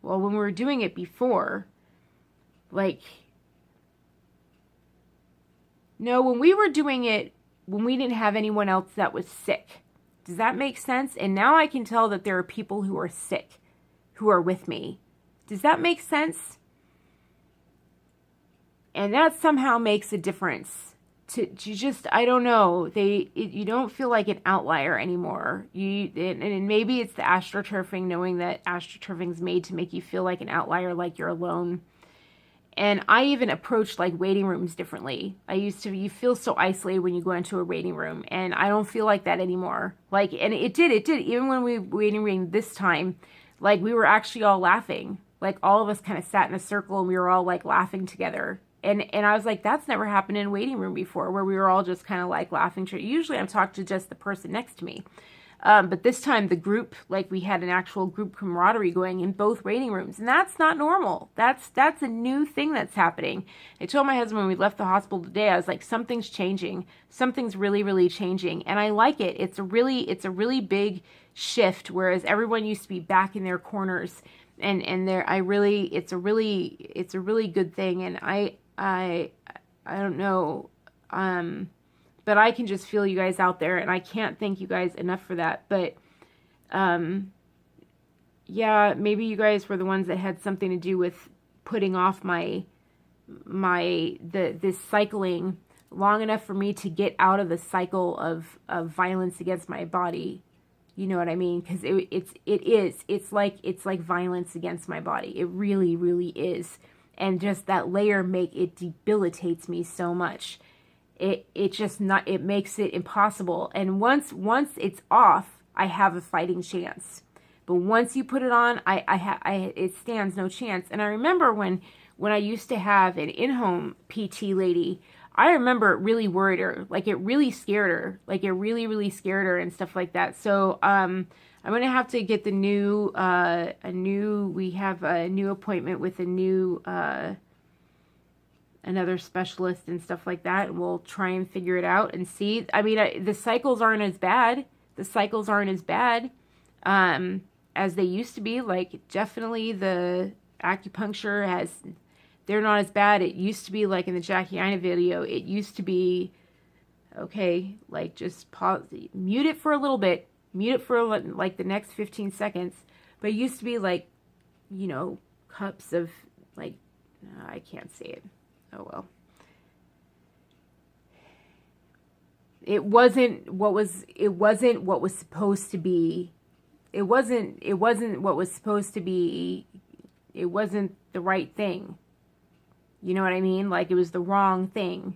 when we were doing it before, when we were doing it, when we didn't have anyone else that was sick. Does that make sense? And now I can tell that there are people who are sick, who are with me. Does that make sense? And that somehow makes a difference. To just, I don't know, you don't feel like an outlier anymore. And maybe it's the astroturfing, knowing that astroturfing is made to make you feel like an outlier, like you're alone. And I even approached like waiting rooms differently. You feel so isolated when you go into a waiting room, and I don't feel like that anymore. Like, and it did, even when we were waiting room this time, like we were actually all laughing. Like all of us kind of sat in a circle and we were all like laughing together. And I was like, that's never happened in a waiting room before, where we were all just kind of like laughing. Usually I'm talking to just the person next to me. But this time the group, like we had an actual group camaraderie going in both waiting rooms. And that's not normal. That's a new thing that's happening. I told my husband when we left the hospital today, I was like, something's changing. Something's really, really changing. And I like it. It's a really big shift. Whereas everyone used to be back in their corners. And it's a really good thing. And I don't know, but I can just feel you guys out there, and I can't thank you guys enough for that. But, yeah, maybe you guys were the ones that had something to do with putting off this cycling long enough for me to get out of the cycle of violence against my body. You know what I mean? Because it's like violence against my body. It really, really is. And just that layer it debilitates me so much. It makes it impossible. And once it's off, I have a fighting chance. But once you put it on, it stands no chance. And I remember when I used to have an in-home PT lady, I remember it really worried her. Like it really scared her. Like it really, really scared her and stuff like that. So, I'm going to have to get we have a new appointment with another specialist and stuff like that. And we'll try and figure it out and see. I mean, the cycles aren't as bad. As they used to be. Like definitely the acupuncture they're not as bad. It used to be like in the Jackie Ina video, it used to be, okay, like just pause, mute it for a little bit. Mute it for like the next 15 seconds. But it used to be like, cups of like I can't say it. Oh well. It wasn't what was supposed to be. It wasn't what was supposed to be. It wasn't the right thing. You know what I mean? Like, it was the wrong thing.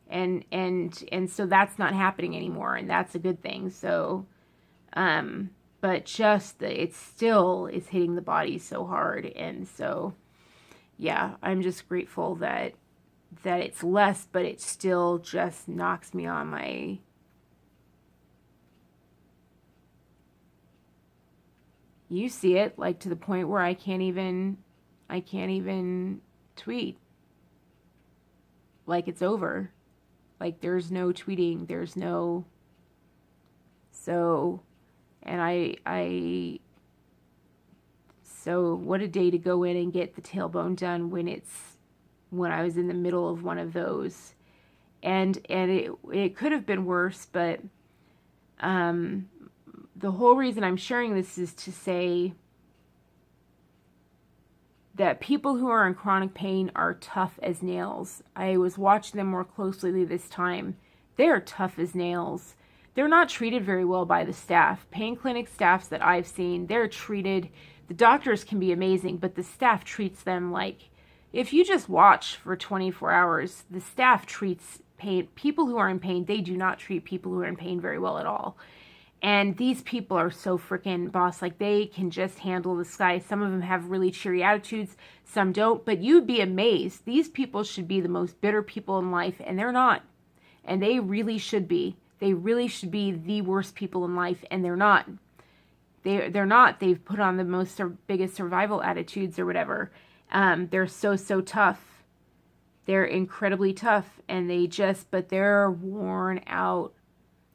And so that's not happening anymore, and that's a good thing. So but just it still is hitting the body so hard. And so yeah, I'm just grateful that it's less, but it still just knocks me on my... You see it, like, to the point where I can't even tweet. Like, it's over. Like, there's no tweeting, there's no... So, and so what a day to go in and get the tailbone done when I was in the middle of one of those. And it could have been worse, but the whole reason I'm sharing this is to say that people who are in chronic pain are tough as nails. I was watching them more closely this time. They're tough as nails. They're not treated very well by the staff. Pain clinic staffs that I've seen, they're treated... The doctors can be amazing, but the staff treats them like... If you just watch for 24 hours, the staff treats people who are in pain, they do not treat people who are in pain very well at all. And these people are so freaking boss, like, they can just handle the sky. Some of them have really cheery attitudes, some don't, but you'd be amazed. These people should be the most bitter people in life, and they're not. And they really should be. They really should be the worst people in life, and they're not. They're not. They've put on the biggest survival attitudes or whatever. They're so tough. They're incredibly tough, and but they're worn out.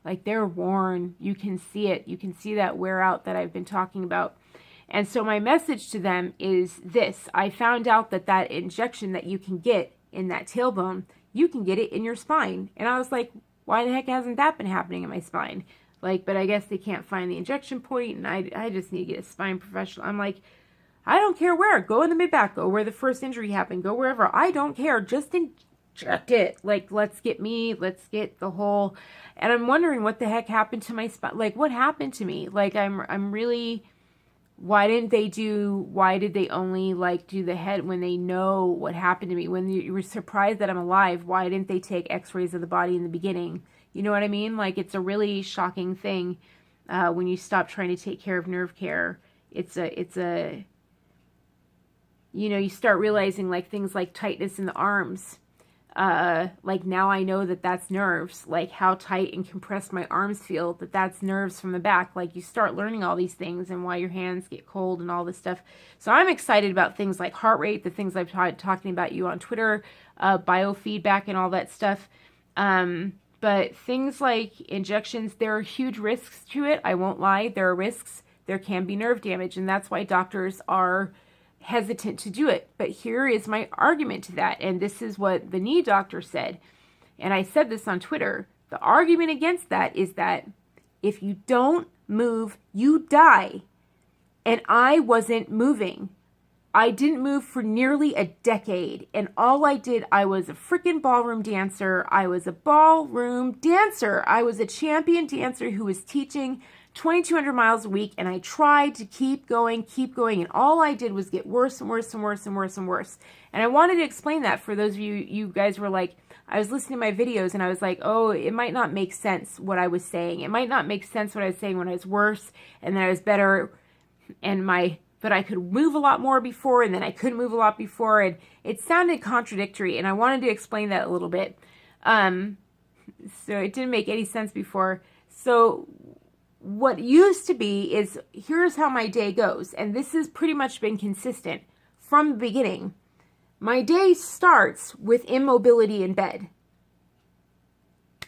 Like, they're worn. You can see it. You can see that wear out that I've been talking about. And so my message to them is this. I found out that injection that you can get in that tailbone, you can get it in your spine. And I was like, why the heck hasn't that been happening in my spine? Like, but I guess they can't find the injection point, and I just need to get a spine professional. I'm like, I don't care where. Go in the mid-back. Go where the first injury happened. Go wherever. I don't care. Just inject it. Like, let's get the whole... And I'm wondering what the heck happened to my spine. Like, what happened to me? Like, I'm really... Why did they only, like, do the head when they know what happened to me? When you were surprised that I'm alive, why didn't they take x-rays of the body in the beginning? You know what I mean? Like, it's a really shocking thing when you stop trying to take care of nerve care. It's a you know, you start realizing, like, things like tightness in the arms. Like, now I know that that's nerves. Like, how tight and compressed my arms feel, that's nerves from the back. Like, you start learning all these things and why your hands get cold and all this stuff. So I'm excited about things like heart rate, the things I've talking about you on Twitter, biofeedback and all that stuff. But things like injections, there are huge risks to it. I won't lie. There are risks. There can be nerve damage, and that's why doctors are hesitant to do it. But here is my argument to that, and this is what the knee doctor said, and I said this on Twitter. The argument against that is that if you don't move, you die. And I wasn't moving. I didn't move for nearly a decade, and all I did, I was a freaking ballroom dancer. I was a ballroom dancer. I was a champion dancer who was teaching 2,200 miles a week, and I tried to keep going, and all I did was get worse and worse and worse and worse and worse. And I wanted to explain that for those of you guys were like, I was listening to my videos, and I was like, oh, it might not make sense what I was saying. It might not make sense what I was saying when I was worse, and then I was better, but I could move a lot more before, and then I couldn't move a lot before, and it sounded contradictory, and I wanted to explain that a little bit. So it didn't make any sense before. So what used to be is, here's how my day goes, and this has pretty much been consistent from the beginning. My day starts with immobility in bed.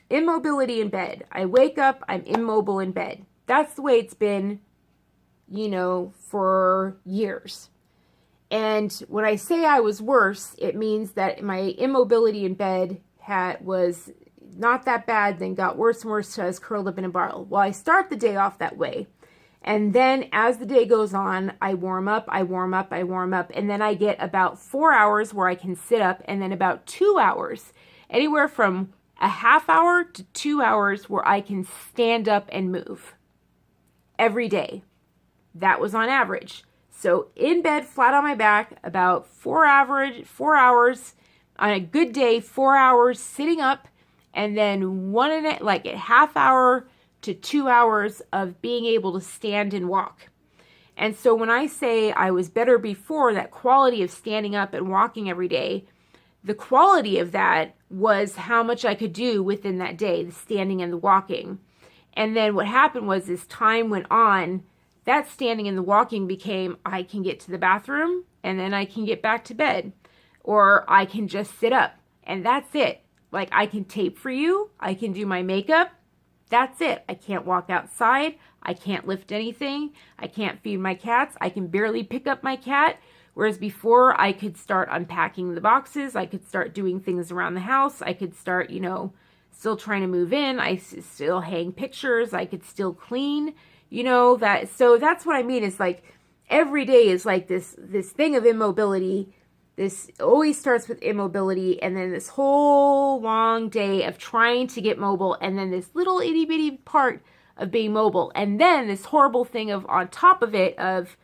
Immobility in bed. I wake up, I'm immobile in bed. That's the way it's been, you know, for years. And when I say I was worse, it means that my immobility in bed was not that bad, then got worse and worse till I was curled up in a ball. Well, I start the day off that way. And then as the day goes on, I warm up, I warm up, I warm up. And then I get about 4 hours where I can sit up, and then about 2 hours, anywhere from a half hour to 2 hours where I can stand up and move every day. That was on average. So in bed, flat on my back, about 4 hours on a good day, 4 hours sitting up, and then like a half hour to 2 hours of being able to stand and walk. And so when I say I was better before, that quality of standing up and walking every day, the quality of that was how much I could do within that day, the standing and the walking. And then what happened was, as time went on, that standing and the walking became, I can get to the bathroom and then I can get back to bed, or I can just sit up and that's it. Like, I can tape for you, I can do my makeup, that's it. I can't walk outside, I can't lift anything, I can't feed my cats, I can barely pick up my cat. Whereas before, I could start unpacking the boxes, I could start doing things around the house, I could start, still trying to move in, I still hang pictures, I could still clean. So that's what I mean. Is like every day is like this thing of immobility. This always starts with immobility, and then this whole long day of trying to get mobile, and then this little itty bitty part of being mobile, and then this horrible thing of on top of it of,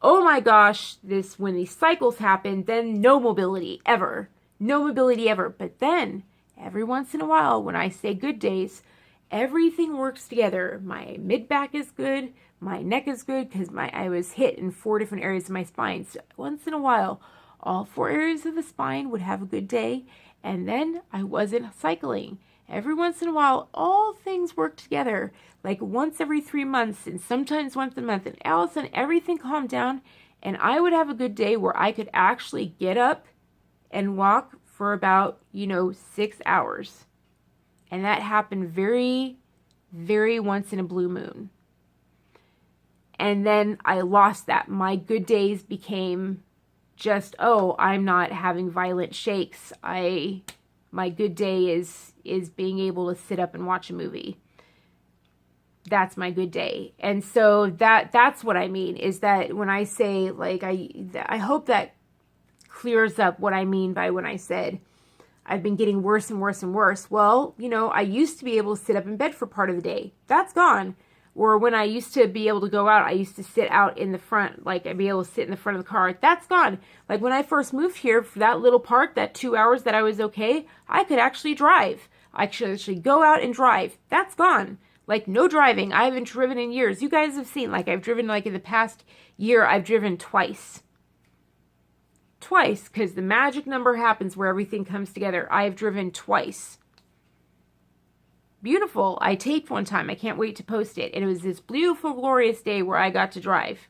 oh my gosh, when these cycles happen, then no mobility ever. But then every once in a while, when I say good days, everything works together. My mid back is good. My neck is good because I was hit in 4 different areas of my spine. So once in a while, all 4 areas of the spine would have a good day. And then I wasn't cycling. Every once in a while, all things work together. Like once every 3 months and sometimes once a month. And all of a sudden, everything calmed down. And I would have a good day where I could actually get up and walk for about, 6 hours. And that happened very, very once in a blue moon. And then I lost that. My good days became just, I'm not having violent shakes. My good day is being able to sit up and watch a movie. That's my good day. And so that's what I mean, is that when I say, like, I hope that clears up what I mean by when I said I've been getting worse and worse and worse. Well, I used to be able to sit up in bed for part of the day. That's gone. Or when I used to be able to go out, I used to sit out in the front, like I'd be able to sit in the front of the car. That's gone. Like when I first moved here, for that little part, that 2 hours that I was okay, I could actually drive. I could actually go out and drive. That's gone. Like no driving. I haven't driven in years. You guys have seen, like I've driven, like in the past year, I've driven twice. Because the magic number happens where everything comes together. I have driven twice. Beautiful. I taped one time. I can't wait to post it. And it was this beautiful, glorious day where I got to drive.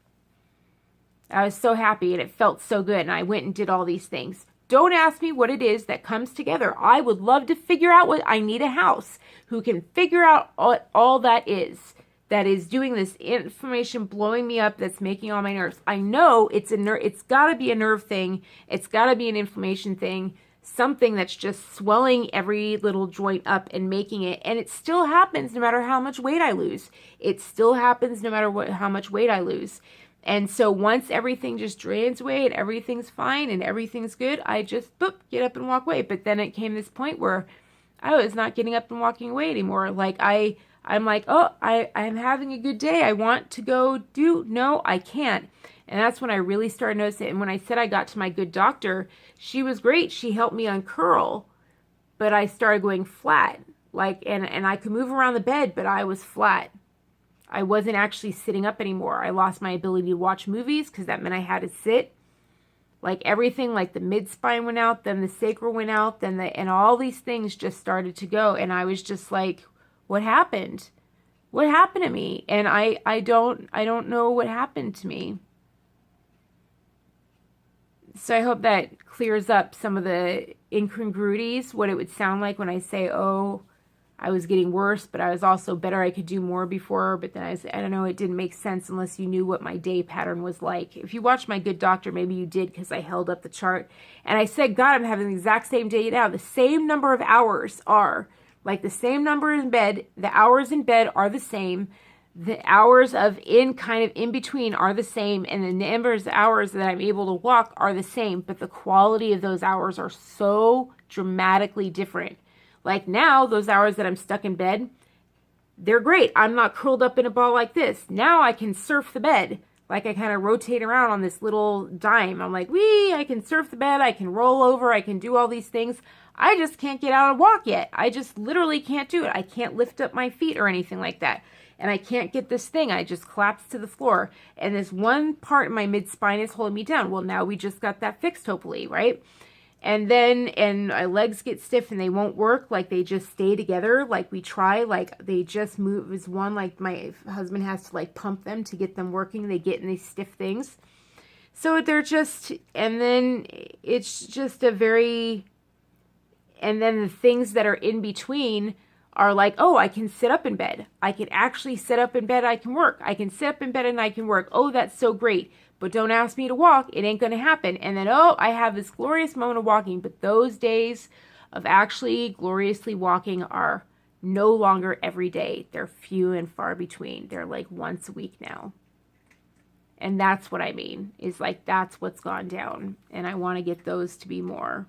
I was so happy and it felt so good. And I went and did all these things. Don't ask me what it is that comes together. I would love to figure out what I need a house who can figure out what all that is doing this inflammation, blowing me up, that's making all my nerves. I know it's it's got to be a nerve thing. It's got to be an inflammation thing. Something that's just swelling every little joint up and making it. And it still happens no matter how much weight I lose. It still happens no matter how much weight I lose. And so once everything just drains away and everything's fine and everything's good, I just get up and walk away. But then it came this point where I was not getting up and walking away anymore. Like I'm like, I'm having a good day. I want to go no, I can't. And that's when I really started noticing it. And when I said I got to my good doctor, she was great. She helped me uncurl, but I started going flat. Like, and I could move around the bed, but I was flat. I wasn't actually sitting up anymore. I lost my ability to watch movies because that meant I had to sit. Like everything, like the mid-spine went out, then the sacral went out, and all these things just started to go. And I was just like, what happened? What happened to me? And I don't know what happened to me. So I hope that clears up some of the incongruities, what it would sound like when I say, I was getting worse, but I was also better. I could do more before, but then I don't know, it didn't make sense unless you knew what my day pattern was like. If you watched my good doctor, maybe you did because I held up the chart. And I said, God, I'm having the exact same day now. The same number of hours are, like the same number in bed, the hours in bed are the same. The hours of kind of in between are the same, and the numbers of hours that I'm able to walk are the same, but the quality of those hours are so dramatically different. Like now, those hours that I'm stuck in bed, they're great. I'm not curled up in a ball like this. Now I can surf the bed. Like I kind of rotate around on this little dime. I'm like, wee, I can surf the bed. I can roll over. I can do all these things. I just can't get out and walk yet. I just literally can't do it. I can't lift up my feet or anything like that. And I can't get this thing. I just collapse to the floor. And this one part of my mid-spine is holding me down. Well, now we just got that fixed, hopefully, right? And my legs get stiff and they won't work. Like they just stay together. Like we try, like they just move. Is one, like my husband has to like pump them to get them working. They get in these stiff things. So they're just, and then it's just and then the things that are in between are like, oh, I can sit up in bed. I can actually sit up in bed. I can work. I can sit up in bed and I can work. Oh, that's so great. But don't ask me to walk. It ain't going to happen. And then, oh, I have this glorious moment of walking. But those days of actually gloriously walking are no longer every day. They're few and far between. They're like once a week now. And that's what I mean, is like that's what's gone down. And I want to get those to be more.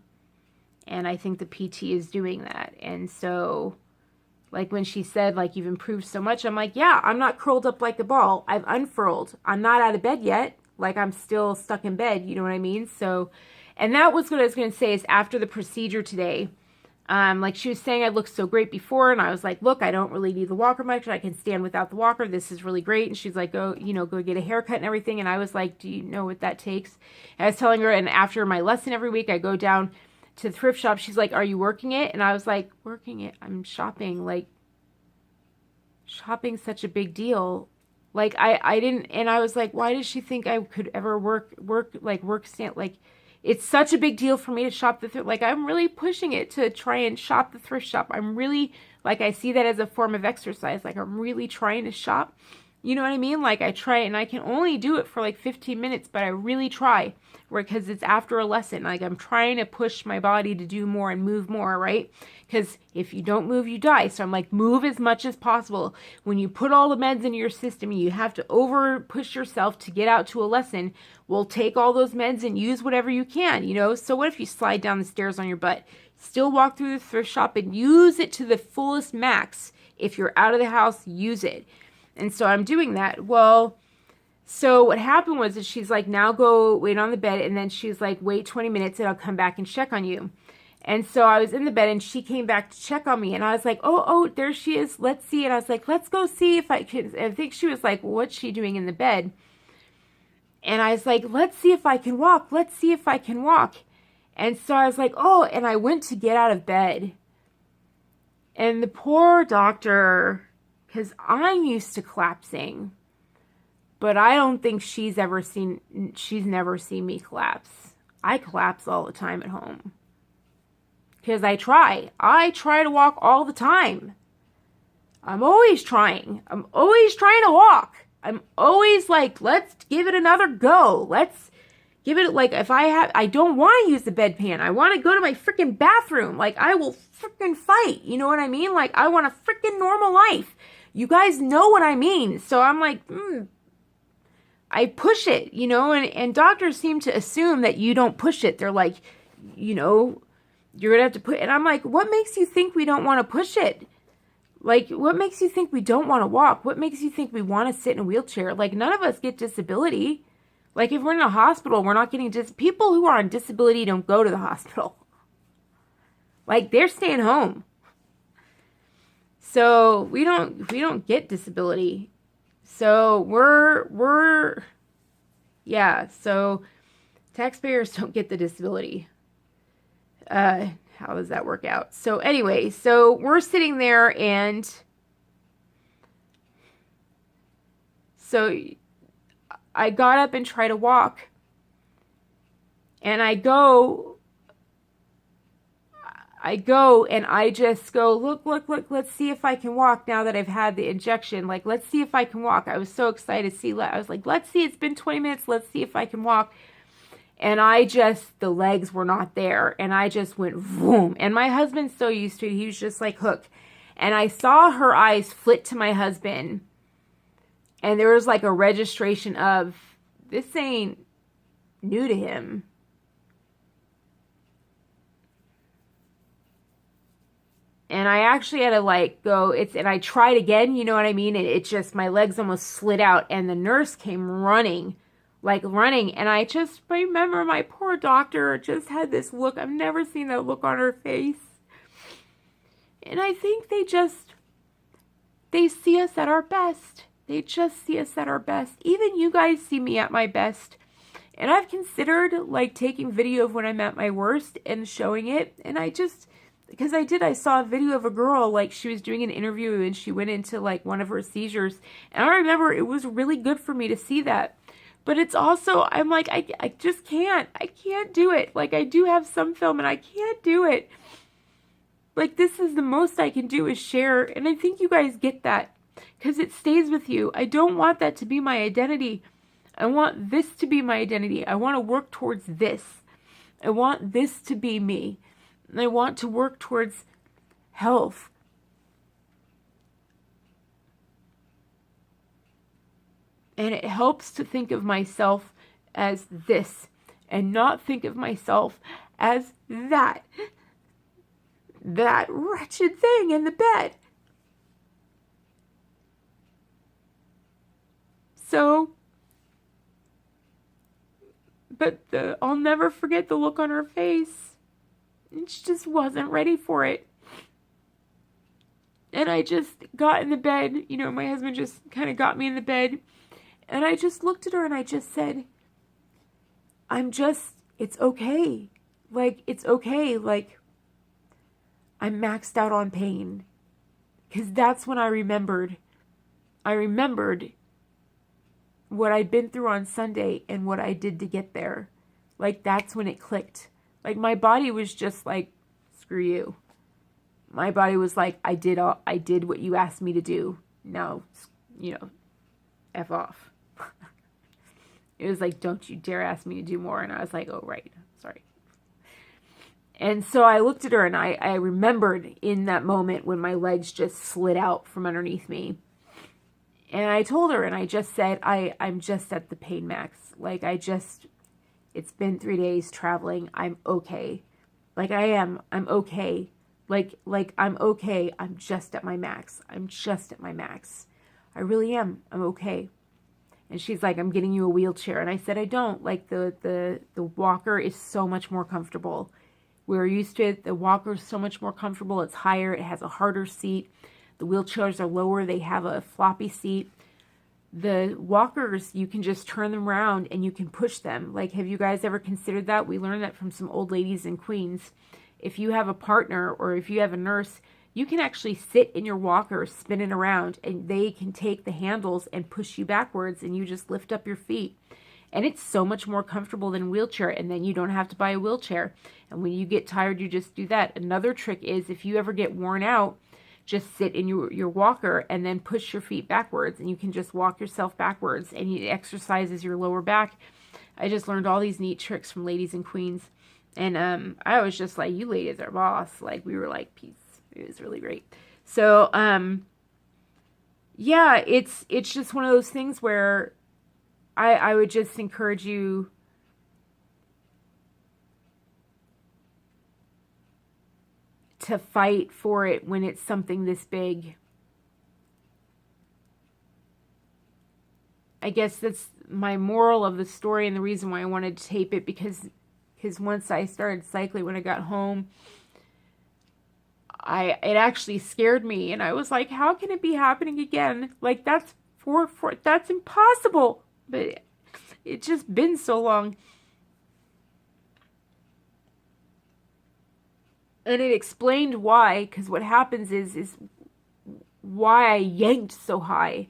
And I think the PT is doing that. And so, like when she said, like, you've improved so much, I'm like, yeah, I'm not curled up like a ball. I've unfurled. I'm not out of bed yet. Like I'm still stuck in bed, you know what I mean? So, and that was what I was going to say is after the procedure today, like she was saying I looked so great before, and I was like, look, I don't really need the walker much. I can stand without the walker. This is really great. And she's like, go get a haircut and everything. And I was like, do you know what that takes? And I was telling her, and after my lesson every week, I go down to the thrift shop. She's like, are you working it? And I was like, working it? I'm shopping. Like, shopping's such a big deal. Like I didn't, and I was like, why does she think I could ever work stand? Like, it's such a big deal for me to shop the thrift. Like, I'm really pushing it to try and shop the thrift shop. I'm really, like, I see that as a form of exercise. Like, I'm really trying to shop. You know what I mean? Like, I try, and I can only do it for like 15 minutes, but I really try, because it's after a lesson. Like, I'm trying to push my body to do more and move more, right? Because if you don't move, you die. So I'm like, move as much as possible. When you put all the meds into your system, you have to over push yourself to get out to a lesson. Well, take all those meds and use whatever you can, you know? So what if you slide down the stairs on your butt? Still walk through the thrift shop and use it to the fullest max. If you're out of the house, use it. And so I'm doing that. Well, so what happened was that she's like, now go wait on the bed. And then she's like, wait 20 minutes and I'll come back and check on you. And so I was in the bed and she came back to check on me. And I was like, oh, there she is. Let's see. And I was like, let's go see if I can. I think she was like, what's she doing in the bed? And I was like, let's see if I can walk. Let's see if I can walk. And so I was like, oh, and I went to get out of bed. And the poor doctor, because I'm used to collapsing, but I don't think she's never seen me collapse. I collapse all the time at home. Because I try to walk all the time. I'm always trying. I'm always trying to walk. I'm always like, let's give it another go. Let's give it, like, I don't want to use the bedpan. I want to go to my freaking bathroom. Like, I will freaking fight. You know what I mean? Like, I want a freaking normal life. You guys know what I mean. So I'm like, I push it, you know, and doctors seem to assume that you don't push it. They're like, you know, you're going to have to put, and I'm like, what makes you think we don't want to push it? Like, what makes you think we don't want to walk? What makes you think we want to sit in a wheelchair? Like, none of us get disability. Like, if we're in a hospital, we're not getting people who are on disability don't go to the hospital. Like, they're staying home. So we don't get disability. So so taxpayers don't get the disability. How does that work out? So anyway, so we're sitting there, and so I got up and tried to walk, and I go and I just go, look, let's see if I can walk now that I've had the injection. Like, let's see if I can walk. I was so excited to see. I was like, let's see, it's been 20 minutes. Let's see if I can walk. And the legs were not there. And I just went, boom. And my husband's so used to it. He was just like hooked. And I saw her eyes flit to my husband. And there was like a registration of, this ain't new to him. And I actually had to like go, and I tried again, you know what I mean? And it just, my legs almost slid out, and the nurse came running. And I just remember my poor doctor just had this look. I've never seen that look on her face. And I think they see us at our best. They just see us at our best. Even you guys see me at my best. And I've considered like taking video of when I'm at my worst and showing it. And because I saw a video of a girl, like she was doing an interview and she went into like one of her seizures. And I remember it was really good for me to see that. But it's also, I'm like, I just can't. I can't do it. Like, I do have some film and I can't do it. Like, this is the most I can do is share. And I think you guys get that. Because it stays with you. I don't want that to be my identity. I want this to be my identity. I want to work towards this. I want this to be me. And I want to work towards health. And it helps to think of myself as this and not think of myself as that wretched thing in the bed. So, but I'll never forget the look on her face. And she just wasn't ready for it. And I just got in the bed, you know, my husband just kind of got me in the bed. And I just looked at her and I just said, it's okay. Like, it's okay. Like, I'm maxed out on pain. Because that's when I remembered what I'd been through on Sunday and what I did to get there. Like, that's when it clicked. Like, my body was just like, screw you. My body was like, I did what you asked me to do. Now, you know, F off. It was like, don't you dare ask me to do more. And I was like, oh, right. Sorry. And so I looked at her and I remembered in that moment when my legs just slid out from underneath me. And I told her and I just said, I'm just at the pain max. Like, it's been 3 days traveling. I'm okay. Like, I'm okay. Like, I'm okay. I'm just at my max. I'm just at my max. I really am. I'm okay. And she's like, I'm getting you a wheelchair. And I said, I don't. Like, the walker is so much more comfortable. We're used to it. The walker is so much more comfortable. It's higher. It has a harder seat. The wheelchairs are lower. They have a floppy seat. The walkers, you can just turn them around and you can push them. Like, have you guys ever considered that? We learned that from some old ladies in Queens. If you have a partner or if you have a nurse, you can actually sit in your walker spinning around and they can take the handles and push you backwards and you just lift up your feet. And it's so much more comfortable than a wheelchair, and then you don't have to buy a wheelchair. And when you get tired, you just do that. Another trick is if you ever get worn out, just sit in your walker and then push your feet backwards and you can just walk yourself backwards and it exercises your lower back. I just learned all these neat tricks from ladies in Queens. And I was just like, you ladies are boss. Like, we were like, peace. It was really great. So, yeah, it's just one of those things where I would just encourage you to fight for it when it's something this big. I guess that's my moral of the story and the reason why I wanted to tape it, because once I started cycling when I got home, it actually scared me, and I was like, how can it be happening again? Like, that's impossible. But it's just been so long. And it explained why, because what happens is why I yanked so high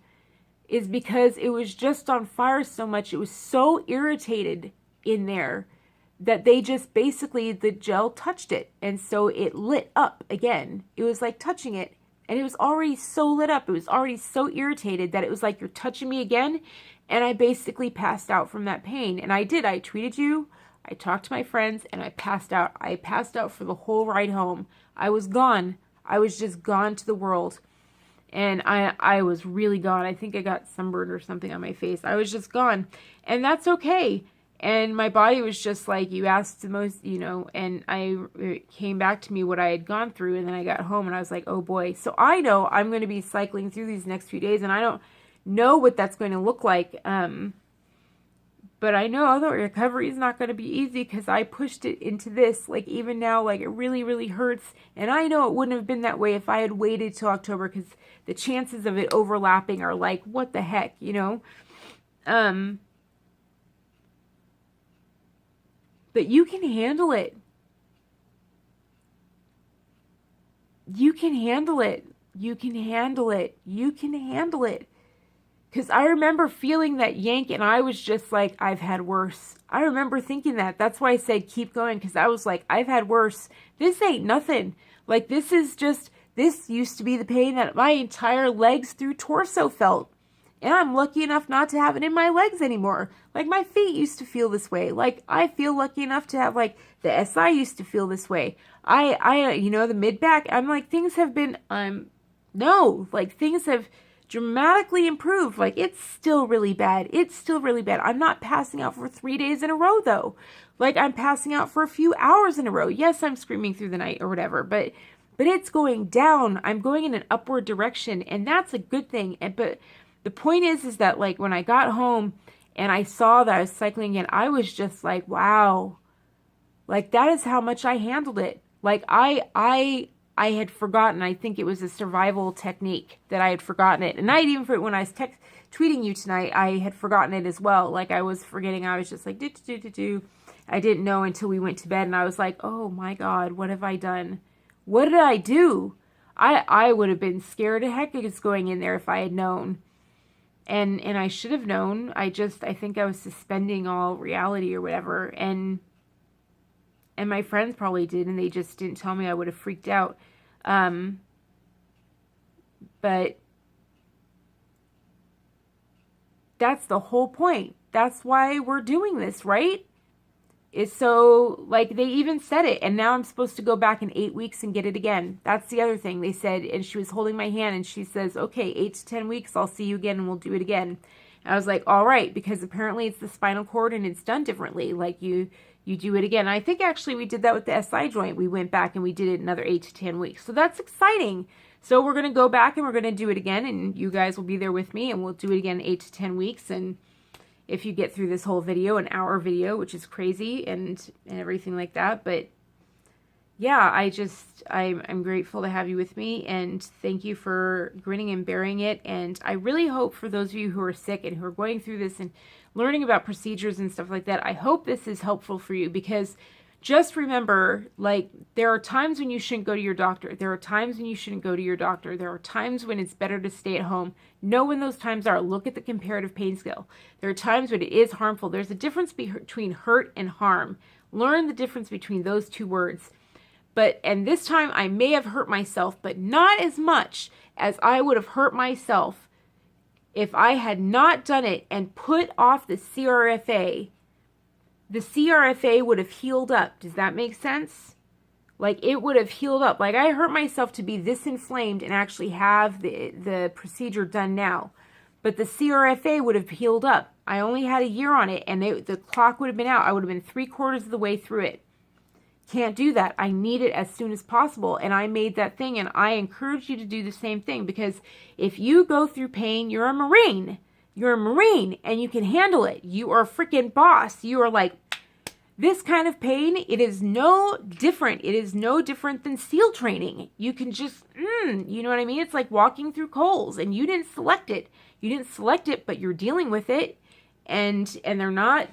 is because it was just on fire so much. It was so irritated in there that they just basically, the gel touched it. And so it lit up again. It was like touching it. And it was already so lit up. It was already so irritated that it was like, you're touching me again. And I basically passed out from that pain. And I did. I tweeted you. I talked to my friends. And I passed out. I passed out for the whole ride home. I was gone. I was just gone to the world. And I was really gone. I think I got sunburned or something on my face. I was just gone. And that's okay. And my body was just like, you asked the most, you know, and it came back to me what I had gone through. And then I got home and I was like, oh boy. So I know I'm going to be cycling through these next few days, and I don't know what that's going to look like. But I know the recovery is not going to be easy because I pushed it into this. Like even now, like it really, really hurts. And I know it wouldn't have been that way if I had waited till October, because the chances of it overlapping are like, what the heck, you know? But you can handle it. You can handle it. You can handle it. You can handle it. Because I remember feeling that yank and I was just like, I've had worse. I remember thinking that. That's why I said keep going, because I was like, I've had worse. This ain't nothing. Like this is just, this used to be the pain that my entire legs through torso felt. And I'm lucky enough not to have it in my legs anymore. Like my feet used to feel this way. Like I feel lucky enough to have, like the SI used to feel this way. You know, the mid back, I'm like, things have been, no, like things have dramatically improved. Like it's still really bad. It's still really bad. I'm not passing out for 3 days in a row though. Like I'm passing out for a few hours in a row. Yes, I'm screaming through the night or whatever, but it's going down. I'm going in an upward direction, and that's a good thing. But the point is that like when I got home and I saw that I was cycling again, I was just like, wow, like that is how much I handled it. Like I had forgotten. I think it was a survival technique that I had forgotten it. And I even when I was tweeting you tonight, I had forgotten it as well. Like I was forgetting. I was just like, do. I didn't know until we went to bed, and I was like, oh my God, what have I done? What did I do? I would have been scared to heck of going in there if I had known. And I should have known. I think I was suspending all reality or whatever. And my friends probably did, and they just didn't tell me. I would have freaked out. But that's the whole point. That's why we're doing this, right? Is so, like, they even said it, and now I'm supposed to go back in 8 weeks and get it again. That's the other thing they said, and she was holding my hand, and she says, okay, 8 to 10 weeks, I'll see you again, and we'll do it again. And I was like, all right, because apparently it's the spinal cord, and it's done differently. Like, you do it again. I think actually we did that with the SI joint. We went back and we did it another 8 to 10 weeks. So that's exciting. So we're going to go back and we're going to do it again, and you guys will be there with me, and we'll do it again 8 to 10 weeks. And if you get through this whole video, an hour video, which is crazy and everything like that. But yeah, I'm grateful to have you with me, and thank you for grinning and bearing it. And I really hope for those of you who are sick and who are going through this and learning about procedures and stuff like that, I hope this is helpful for you, because just remember, like, there are times when you shouldn't go to your doctor. There are times when you shouldn't go to your doctor. There are times when it's better to stay at home. Know when those times are. Look at the comparative pain scale. There are times when it is harmful. There's a difference between hurt and harm. Learn the difference between those two words. And this time I may have hurt myself, but not as much as I would have hurt myself if I had not done it and put off the CRFA. The CRFA would have healed up. Does that make sense? Like, it would have healed up. Like, I hurt myself to be this inflamed and actually have the procedure done now. But the CRFA would have healed up. I only had a year on it, and the clock would have been out. I would have been 3/4 of the way through it. Can't do that. I need it as soon as possible. And I made that thing, and I encourage you to do the same thing, because if you go through pain, you're a Marine. You're a Marine, and you can handle it. You are a freaking boss. You are like, this kind of pain, it is no different. It is no different than SEAL training. You can just, you know what I mean? It's like walking through coals, and you didn't select it. You didn't select it, but you're dealing with it. And they're not,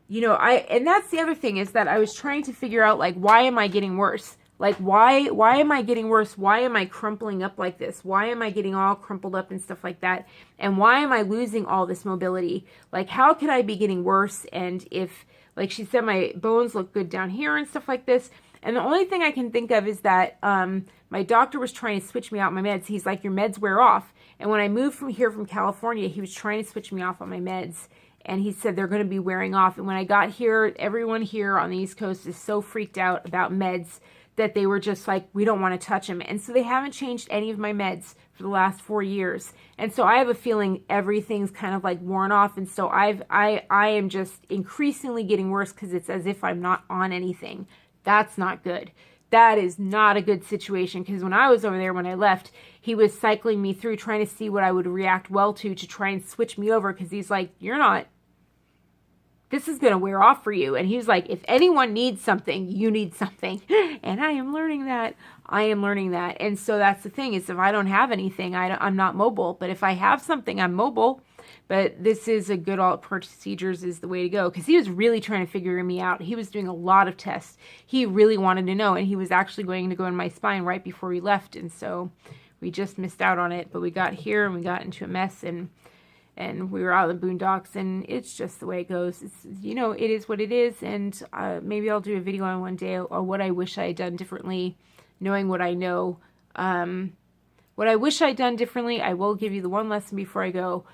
you know, and that's the other thing, is that I was trying to figure out, like, why am I getting worse? Like, why am I getting worse? Why am I crumpling up like this? Why am I getting all crumpled up and stuff like that? And why am I losing all this mobility? Like, how could I be getting worse? And if, like she said, my bones look good down here and stuff like this. And the only thing I can think of is that my doctor was trying to switch me out my meds. He's like, your meds wear off. And when I moved from California, he was trying to switch me off on my meds. And he said they're going to be wearing off. And when I got here, everyone here on the East Coast is so freaked out about meds that they were just like, we don't want to touch them. And so they haven't changed any of my meds for for the last 4 years. And so I have a feeling everything's kind of like worn off. And so I am just increasingly getting worse because it's as if I'm not on anything. That's not good. That is not a good situation, because when I was over there, when I left, he was cycling me through trying to see what I would react well to try and switch me over, because he's like, this is going to wear off for you. And he was like, if anyone needs something, you need something. And I am learning that. And so that's the thing, is if I don't have anything, I'm not mobile. But if I have something, I'm mobile. But this is a good procedures is the way to go, because he was really trying to figure me out. He was doing a lot of tests. He really wanted to know, and he was actually going to go in my spine right before we left. And so we just missed out on it. But we got here and we got into a mess, and we were out in the boondocks, and it's just the way it goes. It's, it is what it is. And maybe I'll do a video on one day on what I wish I had done differently, knowing what I know. What I wish I'd done differently, I will give you the one lesson before I go.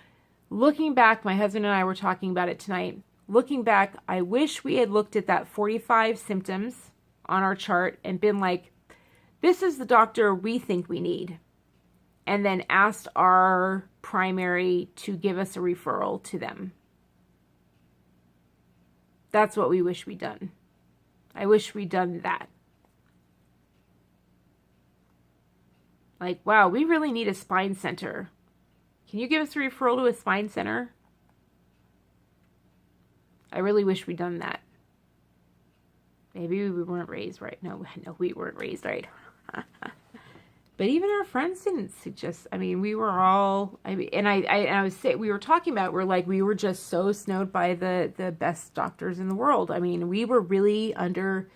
Looking back, my husband and I were talking about it tonight. Looking back, I wish we had looked at that 45 symptoms on our chart and been like, this is the doctor we think we need. And then asked our primary to give us a referral to them. That's what we wish we'd done. I wish we'd done that. Like, wow, we really need a spine center. Can you give us a referral to a spine center? I really wish we'd done that. Maybe we weren't raised right. No, we weren't raised right. But even our friends didn't suggest. I mean, we were all. I was saying, we were talking about. We were just so snowed by the best doctors in the world. I mean, we were really under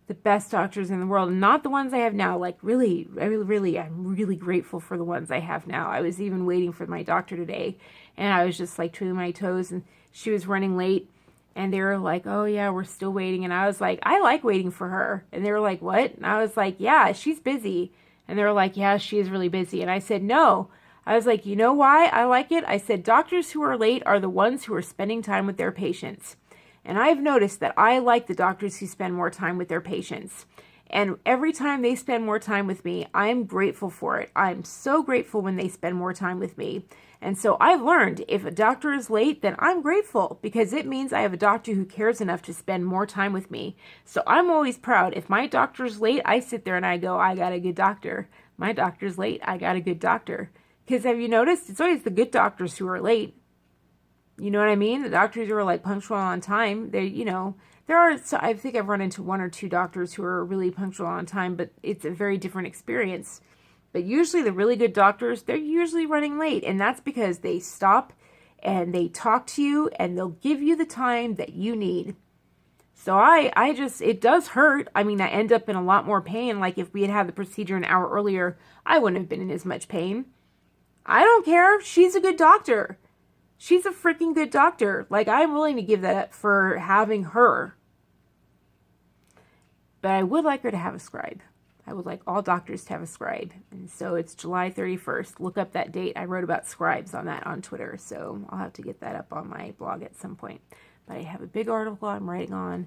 the best doctors in the world, not the ones I have now. Like, really, I'm really grateful for the ones I have now. I was even waiting for my doctor today, and I was just like twiddling my toes, and she was running late, and they were like, oh yeah, we're still waiting. And I was like, I like waiting for her. And they were like, what? And I was like, yeah, she's busy. And they were like, yeah, she is really busy. And I said, no. I was like, you know why I like it? I said, doctors who are late are the ones who are spending time with their patients. And I've noticed that I like the doctors who spend more time with their patients. And every time they spend more time with me, I'm grateful for it. I'm so grateful when they spend more time with me. And so I've learned, if a doctor is late, then I'm grateful, because it means I have a doctor who cares enough to spend more time with me. So I'm always proud. If my doctor's late, I sit there and I go, I got a good doctor. My doctor's late, I got a good doctor. Because have you noticed, it's always the good doctors who are late. You know what I mean? The doctors who are like punctual on time, there are, so I think I've run into 1 or 2 doctors who are really punctual on time, but it's a very different experience. But usually the really good doctors, they're usually running late. And that's because they stop and they talk to you and they'll give you the time that you need. So it does hurt. I mean, I end up in a lot more pain. Like if we had had the procedure an hour earlier, I wouldn't have been in as much pain. I don't care. She's a good doctor. She's a freaking good doctor. Like, I'm willing to give that up for having her. But I would like her to have a scribe. I would like all doctors to have a scribe. And so it's July 31st. Look up that date. I wrote about scribes on that on Twitter. So I'll have to get that up on my blog at some point. But I have a big article I'm writing on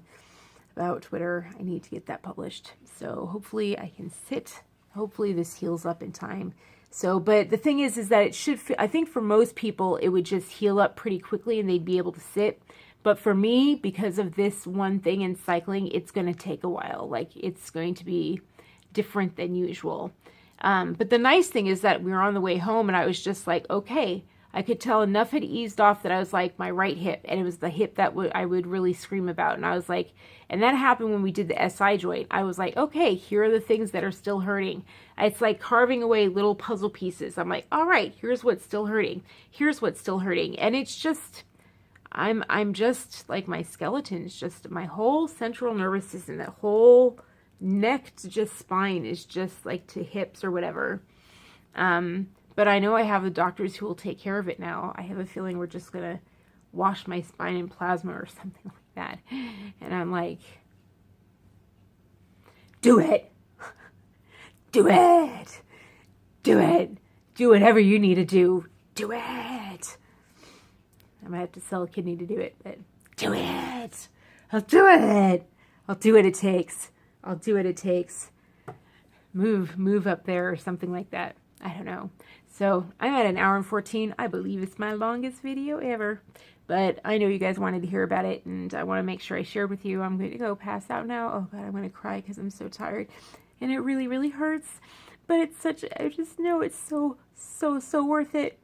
about Twitter. I need to get that published. So hopefully I can sit. Hopefully this heals up in time. So, but the thing is that it should, I think for most people, it would just heal up pretty quickly and they'd be able to sit. But for me, because of this one thing in cycling, it's going to take a while. Like, it's going to be different than usual. But the nice thing is that we were on the way home and I was just like, okay, I could tell enough had eased off that I was like, my right hip, and it was the hip that I would really scream about. And I was like, and that happened when we did the SI joint. I was like, okay, here are the things that are still hurting. It's like carving away little puzzle pieces. I'm like, all right, here's what's still hurting. Here's what's still hurting. And it's just, I'm just like, my skeleton is just, my whole central nervous system, that whole neck to just spine is just like to hips or whatever. But I know I have the doctors who will take care of it now. I have a feeling we're just going to wash my spine in plasma or something like that. And I'm like, do it. Do it. Do it. Do whatever you need to do. Do it. I might have to sell a kidney to do it, but do it. I'll do it. I'll do what it takes. I'll do what it takes. Move up there or something like that. I don't know. So I'm at 1 hour and 14. I believe it's my longest video ever. But I know you guys wanted to hear about it, and I want to make sure I shared with you. I'm going to go pass out now. Oh, God, I'm going to cry because I'm so tired. And it really, really hurts. But it's such, I just know it's so, so, so worth it.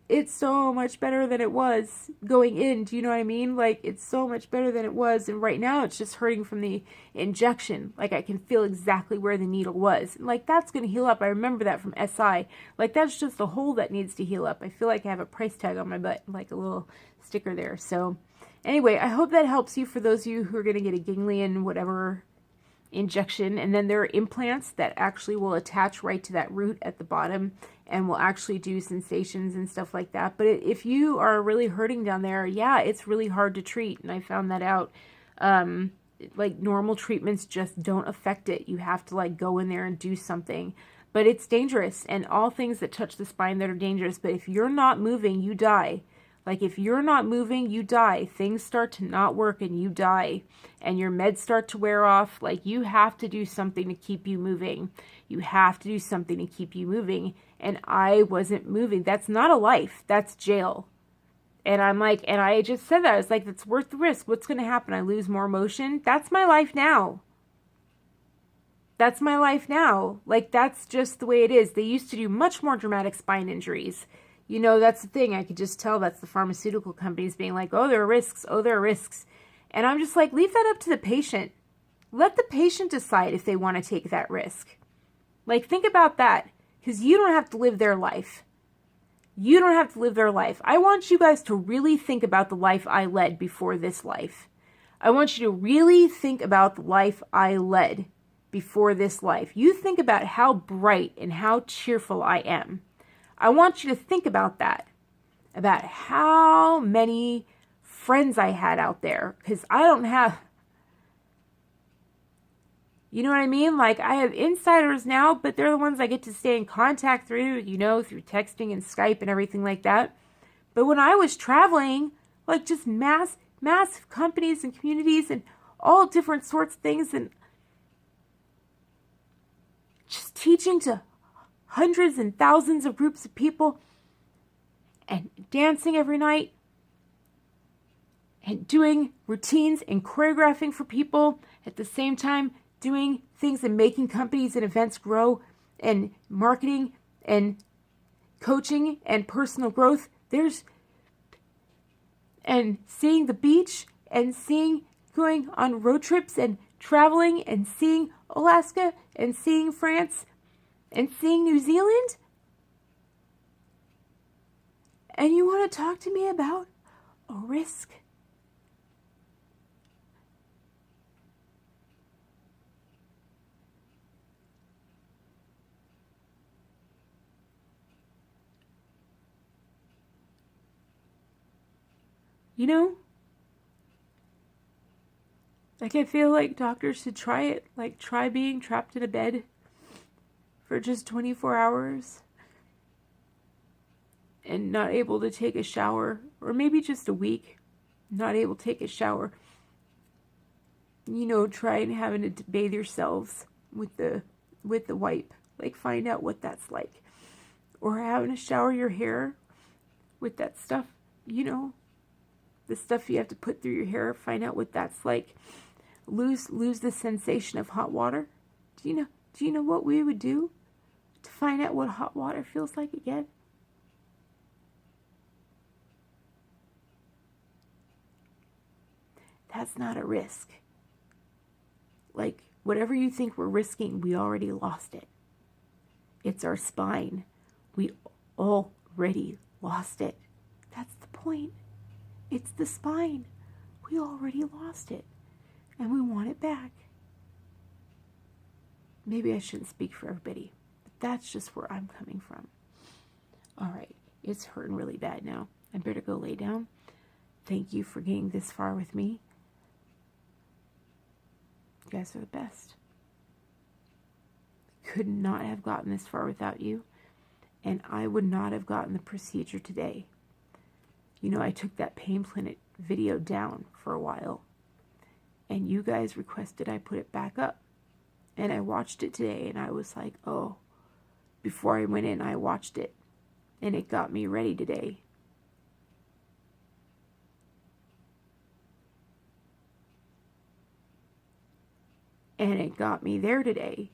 It's so much better than it was going in. Do you know what I mean? Like, it's so much better than it was. And right now, it's just hurting from the injection. Like, I can feel exactly where the needle was. Like, that's going to heal up. I remember that from SI. Like, that's just a hole that needs to heal up. I feel like I have a price tag on my butt, like a little sticker there. So, anyway, I hope that helps you for those of you who are going to get a ganglion, whatever, injection. And then there are implants that actually will attach right to that root at the bottom and will actually do sensations and stuff like that. But if you are really hurting down there, yeah, it's really hard to treat. And I found that out. Like, normal treatments just don't affect it. You have to, like, go in there and do something. But it's dangerous, and all things that touch the spine that are dangerous. But if you're not moving, you die. Like, if you're not moving, you die. Things start to not work and you die. And your meds start to wear off. Like, you have to do something to keep you moving. You have to do something to keep you moving. And I wasn't moving. That's not a life. That's jail. And I'm like, and I just said that. I was like, it's worth the risk. What's going to happen? I lose more motion? That's my life now. That's my life now. Like, that's just the way it is. They used to do much more dramatic spine injuries. You know, that's the thing. I could just tell that's the pharmaceutical companies being like, oh, there are risks. Oh, there are risks. And I'm just like, leave that up to the patient. Let the patient decide if they want to take that risk. Like, think about that. Because you don't have to live their life. You don't have to live their life. I want you guys to really think about the life I led before this life. I want you to really think about the life I led before this life. You think about how bright and how cheerful I am. I want you to think about that, about how many friends I had out there, because I don't have, you know what I mean? Like, I have insiders now, but they're the ones I get to stay in contact through, you know, through texting and Skype and everything like that. But when I was traveling, like, just massive companies and communities and all different sorts of things, and just teaching to hundreds and thousands of groups of people, and dancing every night, and doing routines and choreographing for people, at the same time doing things and making companies and events grow, and marketing and coaching and personal growth. And seeing the beach, and going on road trips and traveling and seeing Alaska and seeing France and seeing New Zealand? And you want to talk to me about a risk? You know? Like, I feel like doctors should try it. Like, try being trapped in a bed for just 24 hours and not able to take a shower, or maybe just a week, not able to take a shower. You know, try and having to bathe yourselves with the wipe. Like, find out what that's like. Or having to shower your hair with that stuff, you know, the stuff you have to put through your hair. Find out what that's like. Lose the sensation of hot water. Do you know what we would do to find out what hot water feels like again? That's not a risk. Like, whatever you think we're risking, we already lost it. It's our spine. We already lost it. That's the point. It's the spine. We already lost it. And we want it back. Maybe I shouldn't speak for everybody, but that's just where I'm coming from. All right, it's hurting really bad now. I better go lay down. Thank you for getting this far with me. You guys are the best. Could not have gotten this far without you, and I would not have gotten the procedure today. You know, I took that pain planet video down for a while, and you guys requested I put it back up. And I watched it today, and I was like, oh, before I went in, I watched it, and it got me ready today. And it got me there today.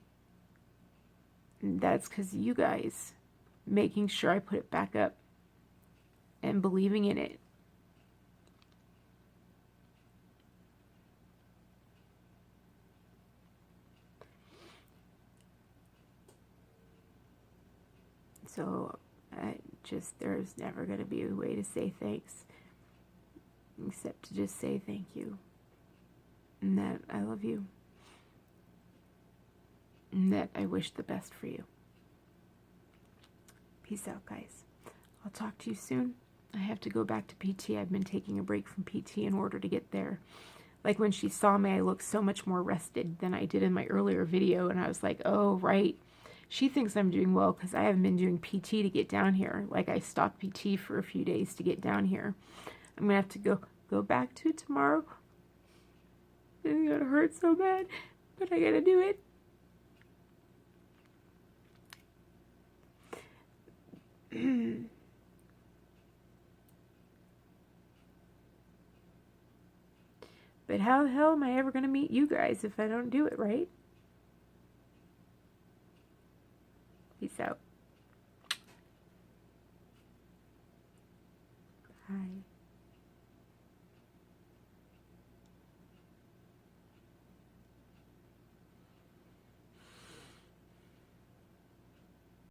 And that's because of you guys making sure I put it back up and believing in it. So there's never going to be a way to say thanks except to just say thank you. And that I love you. And that I wish the best for you. Peace out, guys. I'll talk to you soon. I have to go back to PT. I've been taking a break from PT in order to get there. Like when she saw me, I looked so much more rested than I did in my earlier video. And I was like, oh, right. She thinks I'm doing well because I haven't been doing PT to get down here. Like I stopped PT for a few days to get down here. I'm going to have to go back to it tomorrow. It's going to hurt so bad, but I got to do it. But how the hell am I ever going to meet you guys if I don't do it, right? Peace out. Bye.